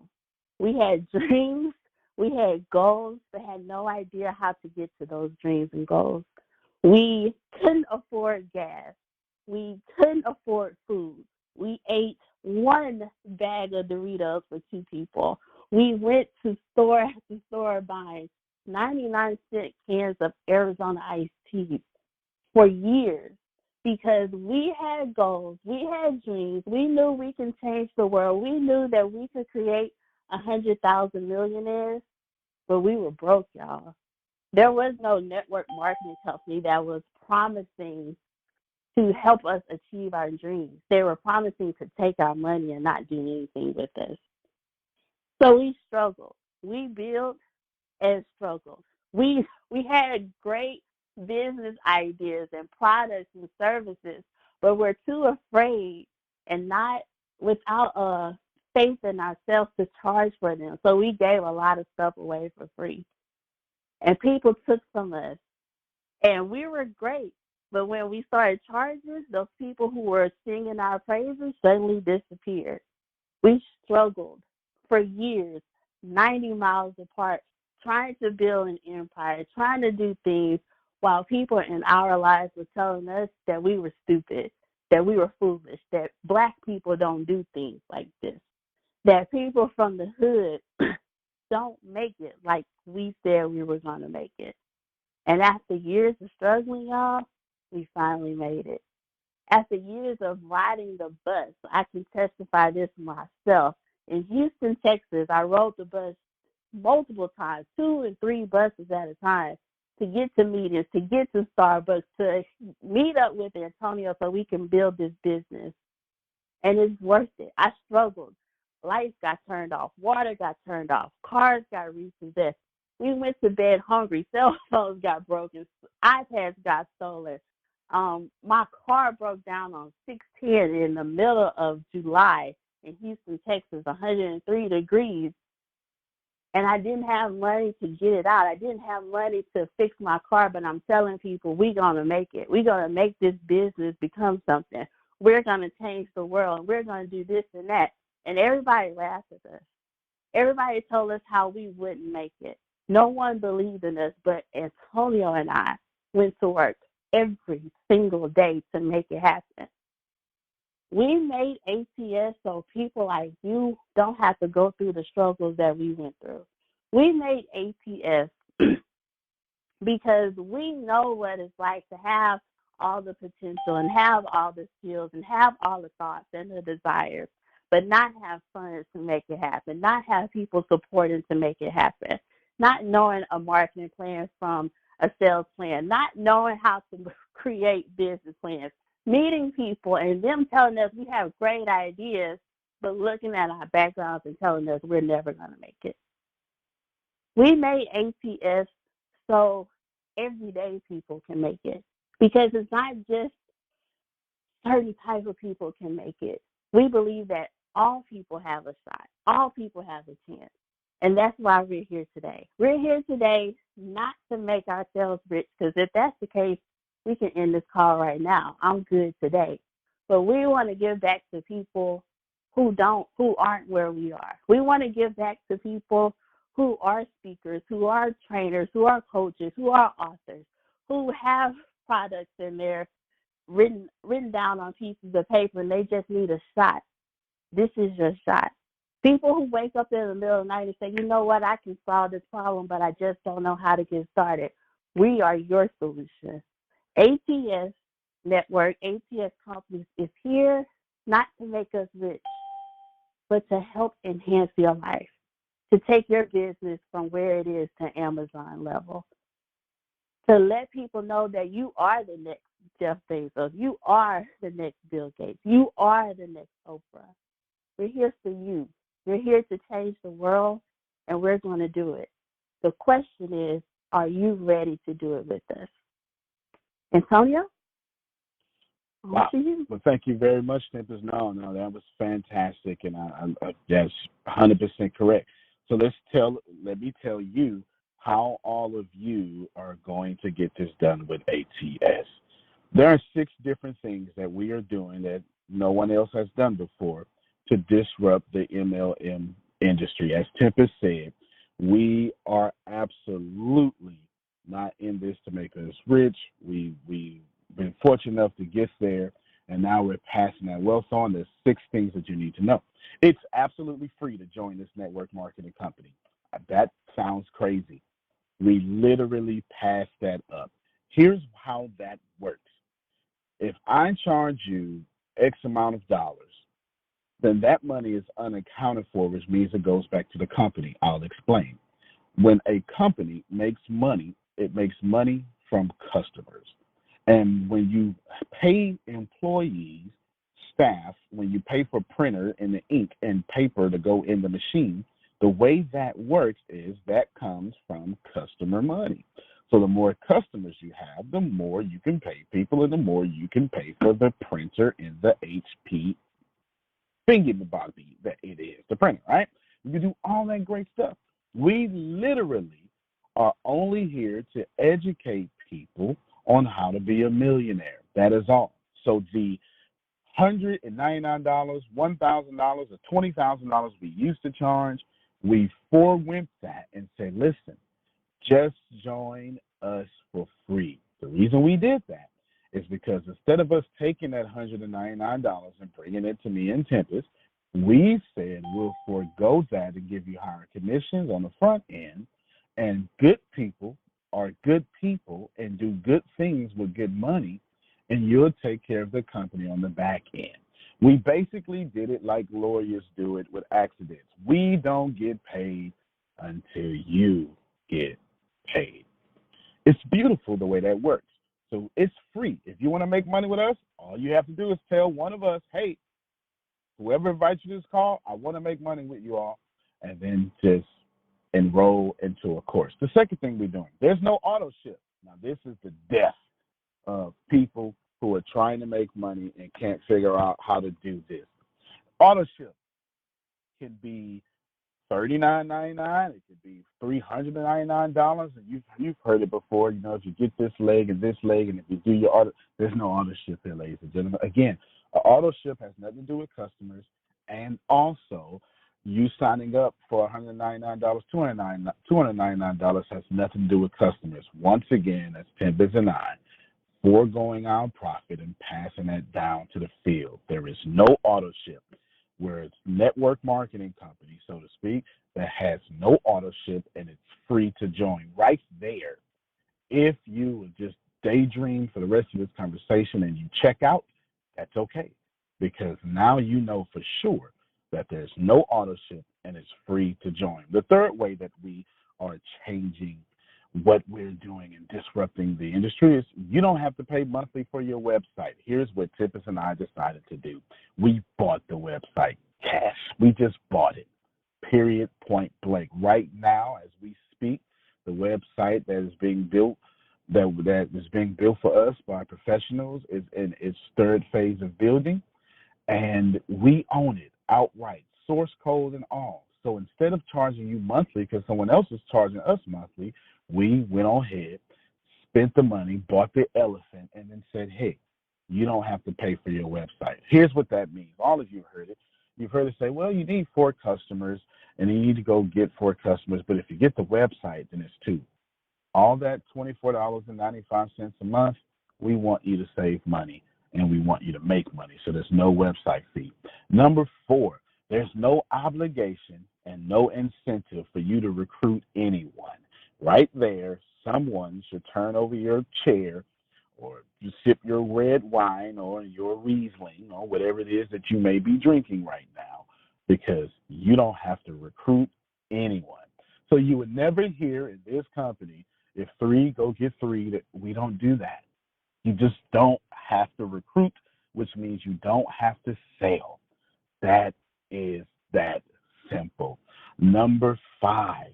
We had dreams, we had goals, but had no idea how to get to those dreams and goals. We couldn't afford gas. We couldn't afford food. We ate one bag of Doritos for two people. We went to store after store buying 99-cent cans of Arizona iced tea for years because we had goals, we had dreams, we knew we can change the world, we knew that we could create 100,000 millionaires, but we were broke, y'all. There was no network marketing company that was promising to help us achieve our dreams. They were promising to take our money and not do anything with us. So we struggled. We built and struggled. We had great business ideas and products and services, but we're too afraid and not without faith in ourselves to charge for them. So we gave a lot of stuff away for free. And people took from us. And we were great. But when we started charging, those people who were singing our praises suddenly disappeared. We struggled for years, 90 miles apart, trying to build an empire, trying to do things while people in our lives were telling us that we were stupid, that we were foolish, that Black people don't do things like this, that people from the hood don't make it like we said we were going to make it. And after years of struggling, y'all, we finally made it. After years of riding the bus, I can testify this myself. In Houston, Texas, I rode the bus multiple times, 2 and 3 buses at a time, to get to meetings, to get to Starbucks, to meet up with Antonio so we can build this business. And it's worth it. I struggled. Lights got turned off. Water got turned off. Cars got repossessed. We went to bed hungry. Cell phones got broken. iPads got stolen. My car broke down on 610 in the middle of July in Houston, Texas, 103 degrees. And I didn't have money to get it out. I didn't have money to fix my car, but I'm telling people, we're going to make it. We're going to make this business become something. We're going to change the world. We're going to do this and that. And everybody laughed at us. Everybody told us how we wouldn't make it. No one believed in us, but Antonio and I went to work. every single day to make it happen. We made ATS so people like you don't have to go through the struggles that we went through. We made ATS because we know what it's like to have all the potential and have all the skills and have all the thoughts and the desires, but not have funds to make it happen, not have people supporting to make it happen, not knowing a marketing plan from a sales plan, not knowing how to create business plans, meeting people and them telling us we have great ideas, but looking at our backgrounds and telling us we're never going to make it. We made ATS so everyday people can make it, because it's not just certain type of people can make it. We believe that all people have a shot. All people have a chance. And that's why we're here today. We're here today not to make ourselves rich, because if that's the case, we can end this call right now. I'm good today. But we want to give back to people who aren't where we are. We want to give back to people who are speakers, who are trainers, who are coaches, who are authors, who have products in there written down on pieces of paper, and they just need a shot. This is your shot. People who wake up in the middle of the night and say, you know what, I can solve this problem, but I just don't know how to get started. We are your solution. ATS Network, ATS Companies is here not to make us rich, but to help enhance your life, to take your business from where it is to Amazon level, to let people know that you are the next Jeff Bezos, you are the next Bill Gates, you are the next Oprah. We're here for you. We're here to change the world, and we're going to do it. The question is, are you ready to do it with us? Antonio? Wow. Well, thank you very much, Tempest. No, that was fantastic, and that's 100% correct. So let me tell you how all of you are going to get this done with ATS. There are 6 different things that we are doing that no one else has done before to disrupt the MLM industry. As Tempest said, we are absolutely not in this to make us rich. We've been fortunate enough to get there, and now we're passing that wealth on. There's 6 things that you need to know. It's absolutely free to join this network marketing company. That sounds crazy. We literally pass that up. Here's how that works. If I charge you X amount of dollars, then that money is unaccounted for, which means it goes back to the company. I'll explain. When a company makes money, it makes money from customers. And when you pay employees, staff, when you pay for printer and the ink and paper to go in the machine, the way that works is that comes from customer money. So the more customers you have, the more you can pay people, and the more you can pay for the printer and the HP thingy that it is, the printer, right? You can do all that great stuff. We literally are only here to educate people on how to be a millionaire. That is all. So the $199, $1,000, or $20,000 we used to charge, we forewent that and said, listen, just join us for free. The reason we did that is because instead of us taking that $199 and bringing it to me and Tempest, we said we'll forego that and give you higher commissions on the front end, and good people are good people and do good things with good money, and you'll take care of the company on the back end. We basically did it like lawyers do it with accidents. We don't get paid until you get paid. It's beautiful the way that works. So it's free. If you want to make money with us, all you have to do is tell one of us, hey, whoever invites you to this call, I want to make money with you all, and then just enroll into a course. The second thing we're doing, there's no auto ship. Now, this is the death of people who are trying to make money and can't figure out how to do this. Auto ship can be $39.99. It could be $399, and you've heard it before. You know, if you get this leg, and if you do your auto, there's no auto ship here, ladies and gentlemen. Again, auto ship has nothing to do with customers, and also you signing up for $199, $299 has nothing to do with customers. Once again, that's Tempest and I foregoing our profit and passing that down to the field. There is no auto ship. We're a network marketing company, so to speak, that has no auto ship, and it's free to join right there. If you would just daydream for the rest of this conversation and you check out, that's okay, because now you know for sure that there's no auto ship and it's free to join. The third way that we are changing what we're doing and disrupting the industry is you don't have to pay monthly for your website. Here's what Tippis and I decided to do. We bought the website cash. We just bought it, period, point blank. Right now, as we speak, the website that is being built, that is being built for us by professionals, is in its third phase of building, and we own it outright, source code and all. So instead of charging you monthly because someone else is charging us monthly, we went on ahead, spent the money, bought the elephant, and then said, hey, you don't have to pay for your website. Here's what that means. All of you heard it. You've heard it say, well, you need 4 customers, and you need to go get 4 customers, but if you get the website, then it's 2. All that $24.95 a month, we want you to save money, and we want you to make money, so there's no website fee. Number 4, there's no obligation and no incentive for you to recruit anyone. Right there, someone should turn over your chair or you sip your red wine or your Riesling or whatever it is that you may be drinking right now, because you don't have to recruit anyone. So you would never hear in this company, if 3 go get 3, that we don't do that. You just don't have to recruit, which means you don't have to sell. That is that simple. Number 5,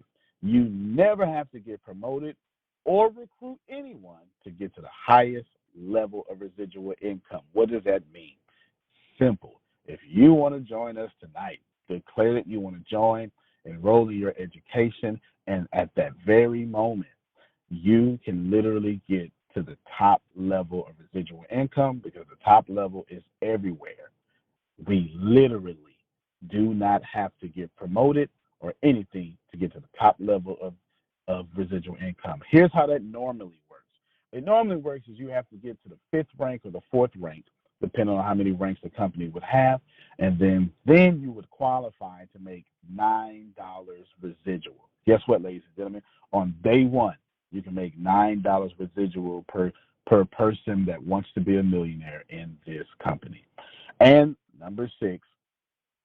you never have to get promoted or recruit anyone to get to the highest level of residual income. What does that mean? Simple. If you want to join us tonight, declare that you want to join, enroll in your education, and at that very moment, you can literally get to the top level of residual income, because the top level is everywhere. We literally do not have to get promoted or anything to get to the top level of residual income. Here's how that normally works. It normally works is you have to get to the 5th rank or the 4th rank, depending on how many ranks the company would have, and then you would qualify to make $9 residual. Guess what, ladies and gentlemen? On day 1, you can make $9 residual per person that wants to be a millionaire in this company. And number 6,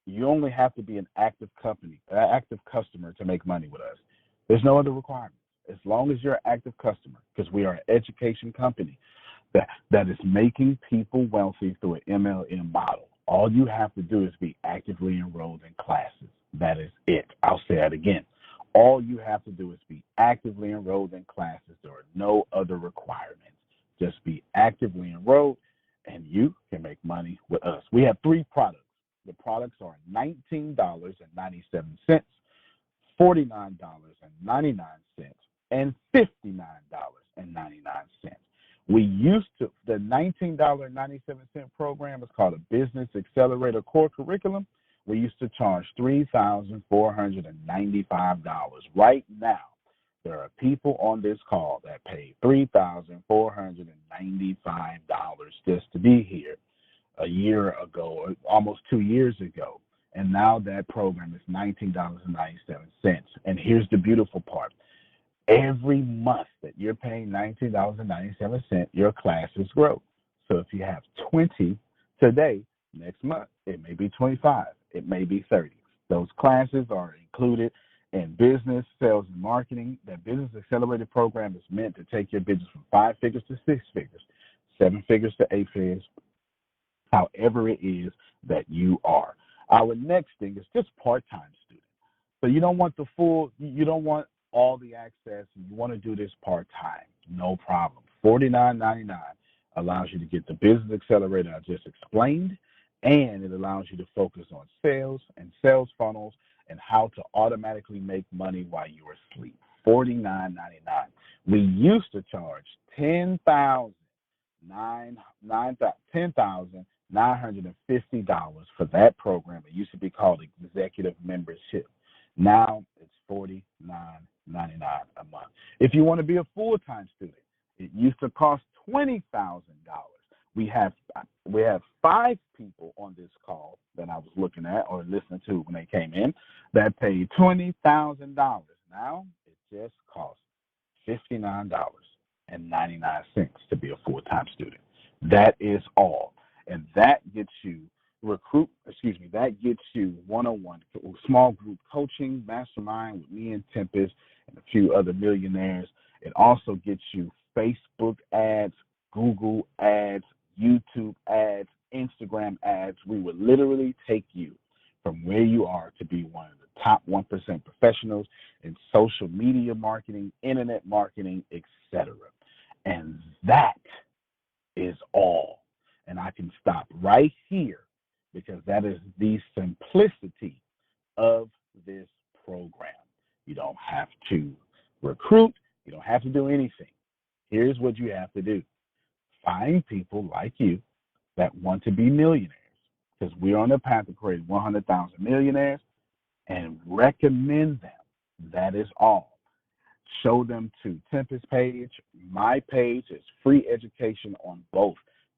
you only have to be an active customer to make money with us. There's no other requirement. As long as you're an active customer, because we are an education company that is making people wealthy through an MLM model. All you have to do is be actively enrolled in classes. That is it. I'll say that again. All you have to do is be actively enrolled in classes. There are no other requirements. Just be actively enrolled, and you can make money with us. We have 3 products. The products are $19.97, $49.99, and $59.99. We used to, the $19.97 program is called a Business Accelerator Core Curriculum. We used to charge $3,495. Right now, there are people on this call that pay $3,495 just to be here a year ago, or almost 2 years ago. And now that program is $19.97. And here's the beautiful part. Every month that you're paying $19.97, your classes grow. So if you have 20 today, next month, it may be 25. It may be 30. Those classes are included in business, sales, and marketing. That Business Accelerator program is meant to take your business from 5 figures to 6 figures, 7 figures to 8 figures, however it is that you are. Our next thing is just part-time students. So you don't want you don't want all the access, and you want to do this part-time. No problem. $49.99 allows you to get the Business Accelerator I just explained, and it allows you to focus on sales and sales funnels and how to automatically make money while you're asleep. $49.99. We used to charge $10,950 for that program. It used to be called Executive Membership. Now it's $49.99 a month. If you want to be a full-time student, it used to cost $20,000. We have 5 people on this call that I was looking at or listening to when they came in that paid $20,000. Now it just costs $59.99 to be a full-time student. That is all, and that gets you that gets you one-on-one small group coaching, mastermind with me and Tempest and a few other millionaires. It also gets you Facebook ads, Google ads, YouTube ads, Instagram ads. We would literally take you from where you are to be one of the top 1% professionals in social media marketing, internet marketing, etc. And that is all. And I can stop right here because that is the simplicity of this program. You don't have to recruit. You don't have to do anything. Here's what you have to do. Find people like you that want to be millionaires, because we're on the path to create 100,000 millionaires, and recommend them. That is all. Show them to Tempest page, my page. It's free education on both.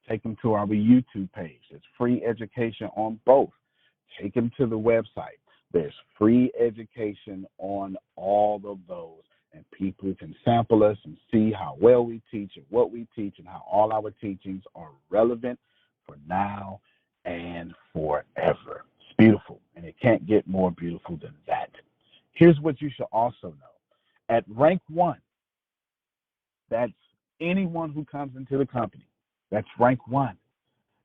Take them to our YouTube page. It's free education on both. Take them to the website. There's free education on all of those. And people can sample us and see how well we teach and what we teach and how all our teachings are relevant for now and forever. It's beautiful, and it can't get more beautiful than that. Here's what you should also know. At rank 1, that's anyone who comes into the company. That's rank 1.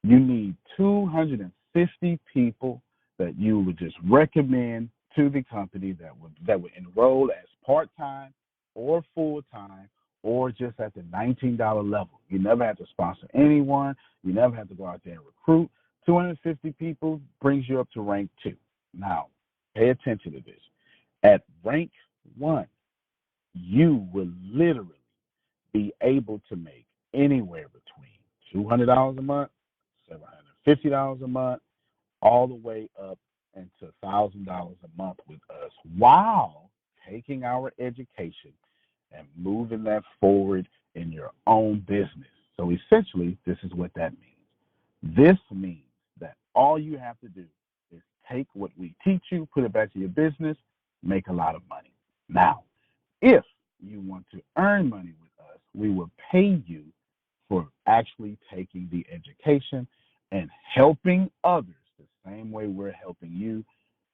You need 250 people that you would just recommend to the company that would enroll as part-time or full-time or just at the $19 level. You never have to sponsor anyone. You never have to go out there and recruit. 250 people brings you up to rank 2. Now, pay attention to this. At rank 1, you will literally be able to make anywhere between $200 a month, $750 a month, all the way up into $1,000 a month with us, while taking our education and moving that forward in your own business. So essentially, this is what that means. This means that all you have to do is take what we teach you, put it back to your business, make a lot of money. Now, if you want to earn money with us, we will pay you for actually taking the education and helping others the same way we're helping you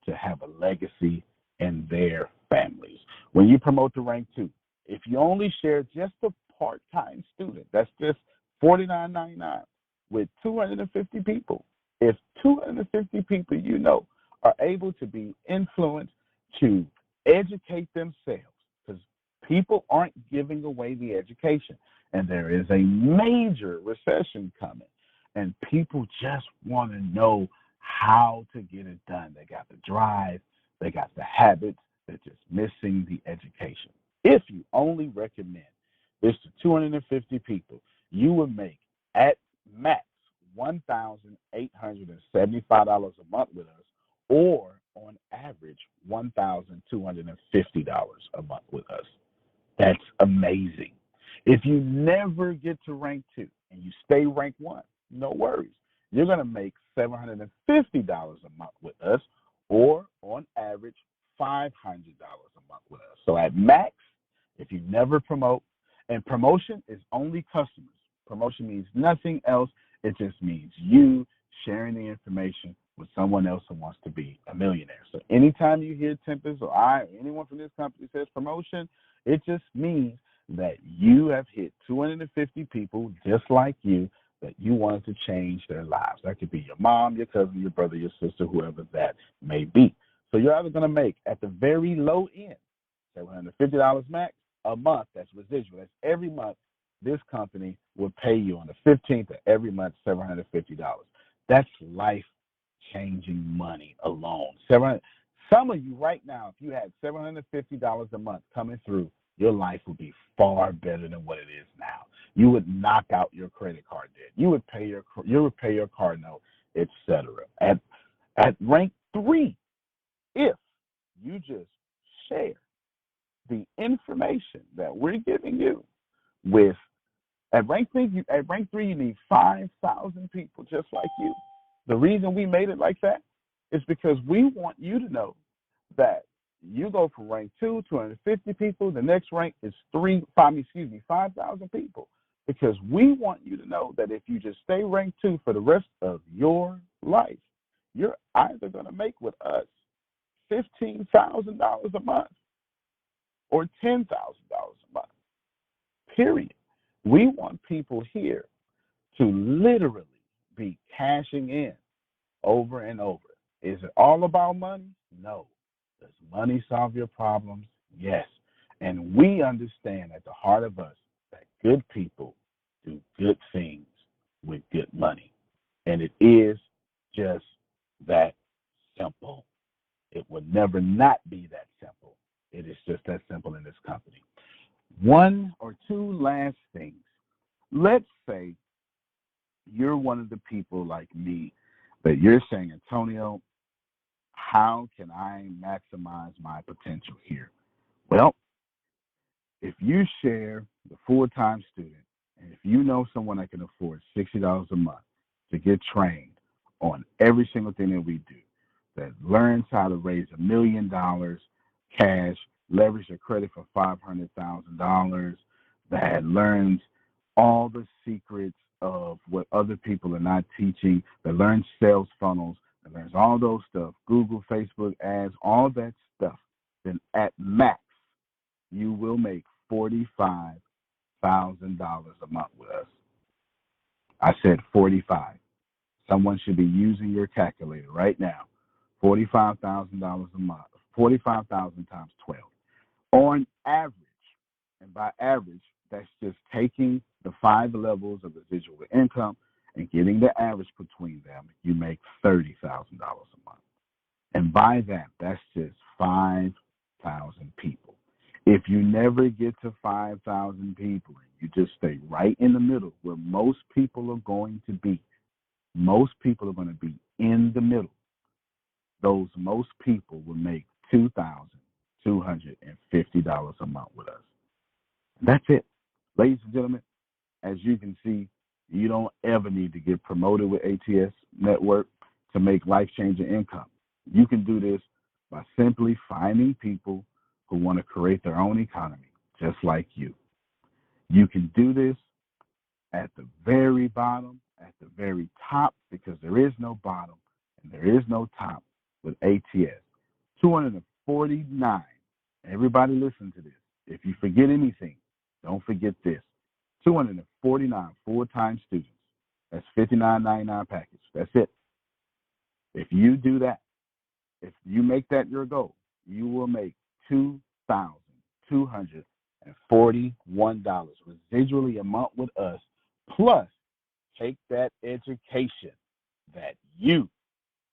to have a legacy in their families. When you promote to rank 2, if you only share just a part-time student, that's just $49.99 with 250 people. If 250 people you know are able to be influenced to educate themselves, because people aren't giving away the education, and there is a major recession coming, and people just want to know how to get it done. They got the drive, they got the habits, they're just missing the education. If you only recommend this to 250 people, you will make at max $1,875 a month with us, or on average $1,250 a month with us. That's amazing. If you never get to rank 2 and you stay rank 1, no worries. You're going to make $750 a month with us, or on average $500 a month with us. So at max, if you never promote, and promotion is only customers. Promotion means nothing else. It just means you sharing the information with someone else who wants to be a millionaire. So anytime you hear Tempest or I or anyone from this company says promotion, it just means that you have hit 250 people just like you that you wanted to change their lives. That could be your mom, your cousin, your brother, your sister, whoever that may be. So you're either going to make, at the very low end, $750 max a month. That's residual. That's every month. This company will pay you on the 15th of every month $750. That's life-changing money alone. Some of you right now, if you had $750 a month coming through, your life would be far better than what it is now. You would knock out your credit card debt. You would pay your car note, etc. At rank 3, if you just share the information that we're giving you with At rank three, you need 5,000 people just like you. The reason we made it like that is because we want you to know that you go from rank 2, 250 people. The next rank is 5,000 people. Because we want you to know that if you just stay rank 2 for the rest of your life, you're either going to make with us $15,000 a month or $10,000 a month. Period. We want people here to literally be cashing in over and over. Is it all about money? No. Does money solve your problems? Yes. And we understand at the heart of us that good people do good things with good money. And it is just that simple. It will never not be that simple. It is just that simple in this company. One or two last things. Let's say you're one of the people like me that you're saying, Antonio, how can I maximize my potential here? Well, if you share the full-time student, and if you know someone that can afford $60 a month to get trained on every single thing that we do, that learns how to raise $1 million cash, leverage your credit for $500,000, that learns all the secrets of what other people are not teaching, that learns sales funnels, that learns all those stuff, Google, Facebook ads, all that stuff, then at max, you will make $45,000 a month with us. I said 45. Someone should be using your calculator right now. $45,000 a month. 45,000 times 12. On average, and by average, that's just taking the 5 levels of residual income and getting the average between them. You make $30,000 a month. And by that, that's just 5,000 people. If you never get to 5,000 people and you just stay right in the middle where most people are going to be, most people are going to be in the middle. Those most people will make $2,250 a month with us. That's it. Ladies and gentlemen, as you can see, you don't ever need to get promoted with ATS Network to make life-changing income. You can do this by simply finding people who want to create their own economy, just like you. You can do this at the very bottom, at the very top, because there is no bottom and there is no top with ATS. 249. Everybody listen to this. If you forget anything, don't forget this. 249 full-time students. That's $59.99 package. That's it. If you do that, if you make that your goal, you will make $2,241 residually a month with us, plus take that education that you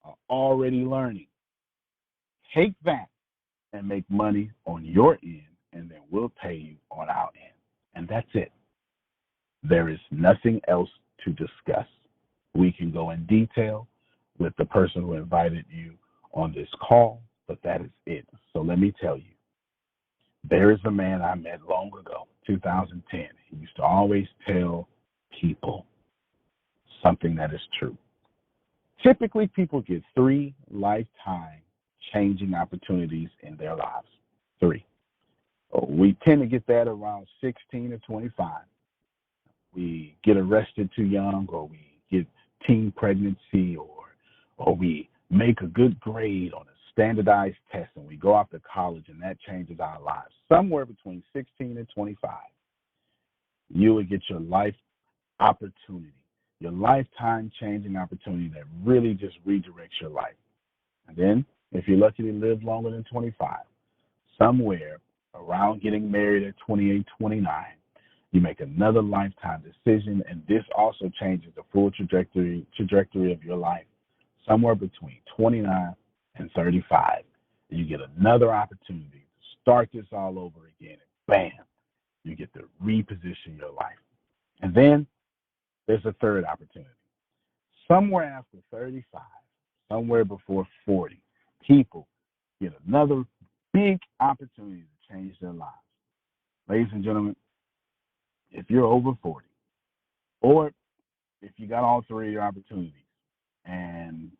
are already learning. Take that and make money on your end, and then we'll pay you on our end. And that's it. There is nothing else to discuss. We can go in detail with the person who invited you on this call, but that is it. So let me tell you, there is a man I met long ago, 2010. He used to always tell people something that is true. Typically, people get 3 lifetime changing opportunities in their lives. 3. We tend to get that around 16 or 25. We get arrested too young, or we get teen pregnancy, or we make a good grade on a standardized test and we go off to college and that changes our lives. Somewhere between 16 and 25, you will get your life opportunity, your lifetime changing opportunity that really just redirects your life. And then, if you're lucky to live longer than 25, somewhere around getting married at 28, 29, you make another lifetime decision, and this also changes the full trajectory of your life. Somewhere between 29 and 35, you get another opportunity to start this all over again, and bam, you get to reposition your life. And then there's a third opportunity. Somewhere after 35, somewhere before 40, people get another big opportunity to change their lives. Ladies and gentlemen, if you're over 40, you got all three of your opportunities and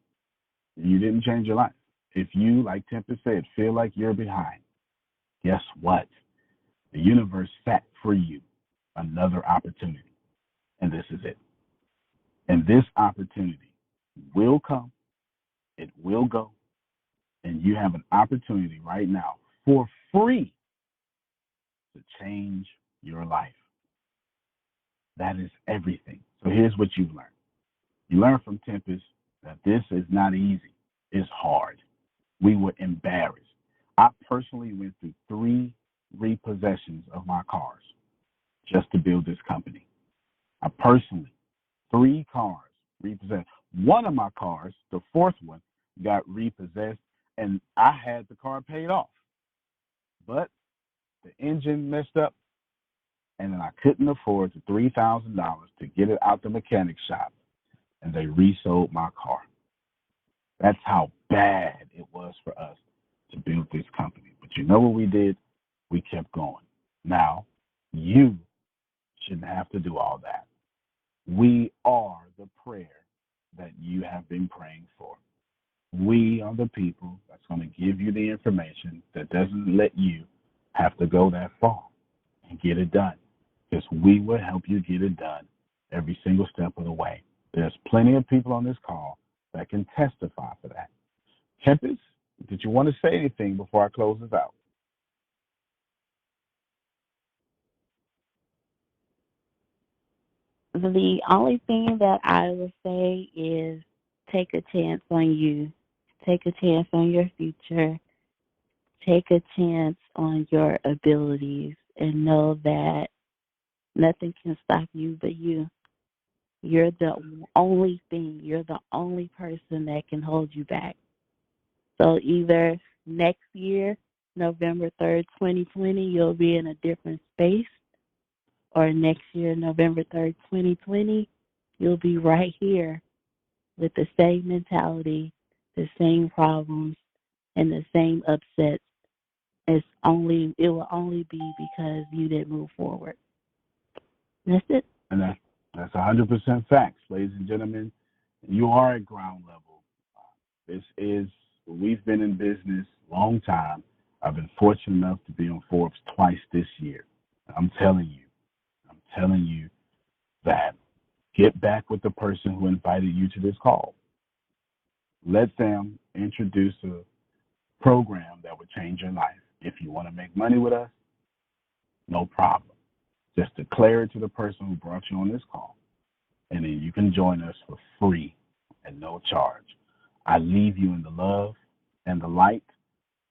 you didn't change your life, if you, like Tempest said, feel like you're behind, guess what? The universe sat for you another opportunity, and this is it. And this opportunity will come, it will go, and you have an opportunity right now for free to change your life. That is everything. So here's what you've learned. You learned from Tempest that this is not easy. It's hard. We were embarrassed. I personally went through 3 repossessions of my cars just to build this company. I personally, 3 cars repossessed. One of my cars, the 4th one, got repossessed, and I had the car paid off. But the engine messed up, and then I couldn't afford the $3,000 to get it out the mechanic shop, and they resold my car. That's how bad it was for us to build this company. But you know what we did? We kept going. Now, you shouldn't have to do all that. We are the prayer that you have been praying for. We are the people that's going to give you the information that doesn't let you have to go that far and get it done. Because we will help you get it done every single step of the way. There's plenty of people on this call that can testify for that. Tempest, did you want to say anything before I close this out? The only thing that I would say is take a chance on you. Take a chance on your future. Take a chance on your abilities and know that nothing can stop you but you. You're the only thing, you're the only person that can hold you back. So either next year, November 3rd, 2020, you'll be in a different space, or next year, November 3rd, 2020, you'll be right here with the same mentality, the same problems, and the same upsets. It will only be because you didn't move forward. That's it. And that's 100% facts, ladies and gentlemen. You are at ground level. We've been in business a long time. I've been fortunate enough to be on Forbes twice this year. I'm telling you that get back with the person who invited you to this call. Let them introduce a program that would change your life. If you want to make money with us, no problem. Just declare it to the person who brought you on this call, and then you can join us for free at no charge. I leave you in the love and the light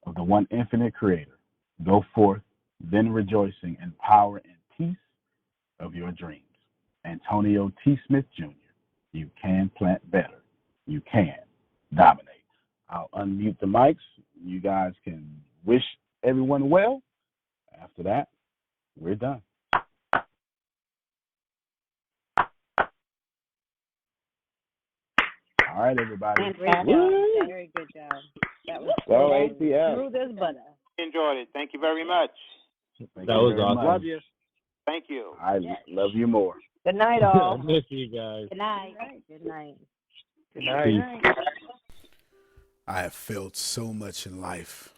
of the one infinite creator. Go forth, then rejoicing in power and peace of your dreams. Antonio T. Smith Jr., you can plant better. You can dominate. I'll unmute the mics. You guys can wish everyone well. After that, we're done. All right, everybody. Great job. Very good job. That was smooth as butter. Enjoyed it. Thank you very much. Thank That you was very awesome. much. Love you. Thank you. I love you more. Good night, all. Miss you guys. Good night. Good night. Good night. I have felt so much in life.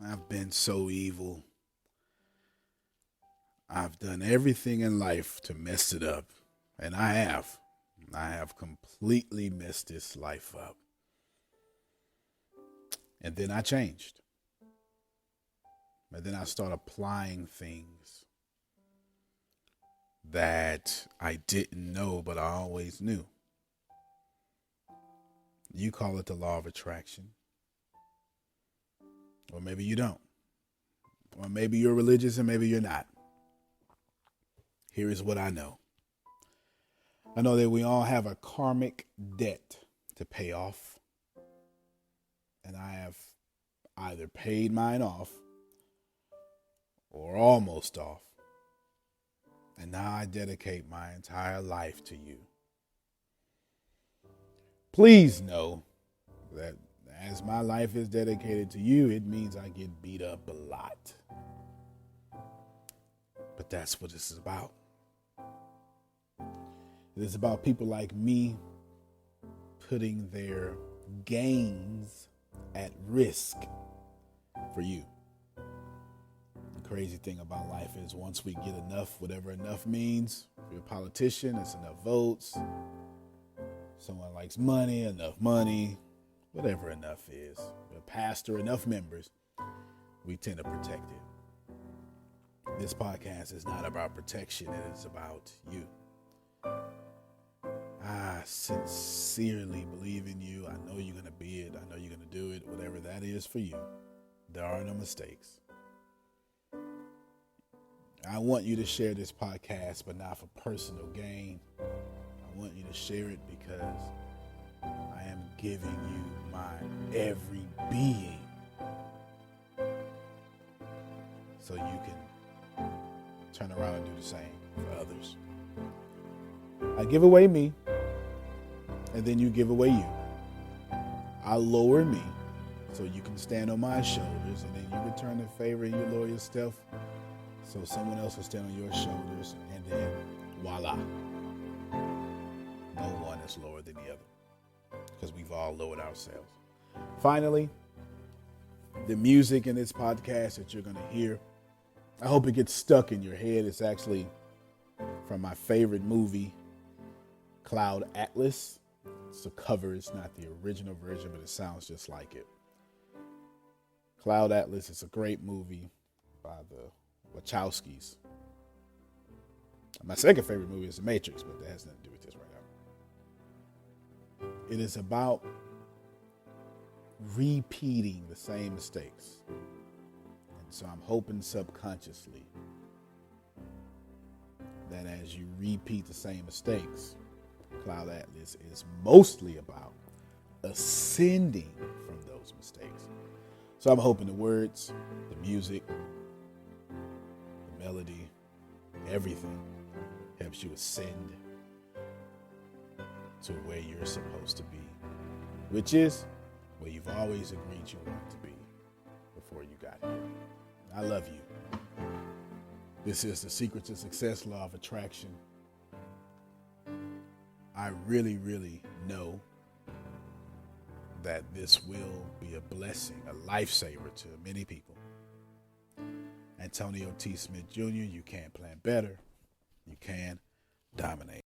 I've been so evil. I've done everything in life to mess it up. And I have. I have completely messed this life up. And then I changed. And then I started applying things that I didn't know, but I always knew. You call it the law of attraction. Or maybe you don't. Or maybe you're religious and maybe you're not. Here is what I know. I know that we all have a karmic debt to pay off. And I have either paid mine off or almost off. And now I dedicate my entire life to you. Please know that as my life is dedicated to you, it means I get beat up a lot. But that's what this is about. It is about people like me putting their gains at risk for you. The crazy thing about life is once we get enough, whatever enough means, if you're a politician, it's enough votes. Someone likes money, enough money, whatever enough is. A pastor, enough members, we tend to protect it. This podcast is not about protection, it is about you. I sincerely believe in you. I know you're going to be it. I know you're going to do it, whatever that is for you. There are no mistakes. I want you to share this podcast, but not for personal gain. I want you to share it because I am giving you my every being so you can turn around and do the same for others. I give away me, and then you give away you. I lower me so you can stand on my shoulders, and then you return the favor and you lower yourself so someone else will stand on your shoulders, and then voila. No one is lower than the other because we've all lowered ourselves. Finally, the music in this podcast that you're going to hear, I hope it gets stuck in your head. It's actually from my favorite movie, Cloud Atlas. It's a cover. It's not the original version, but it sounds just like it. Cloud Atlas is a great movie by the Wachowskis. My second favorite movie is The Matrix, but that has nothing to do with this right now. It is about repeating the same mistakes. And so I'm hoping subconsciously that as you repeat the same mistakes, Cloud Atlas is mostly about ascending from those mistakes. So I'm hoping the words, the music, the melody, everything helps you ascend to where you're supposed to be, which is where you've always agreed you wanted to be before you got here. I love you. This is The Secrets of Success, Law of Attraction. I really, really know that this will be a blessing, a lifesaver to many people. Antonio T. Smith Jr., you can plan better. You can dominate.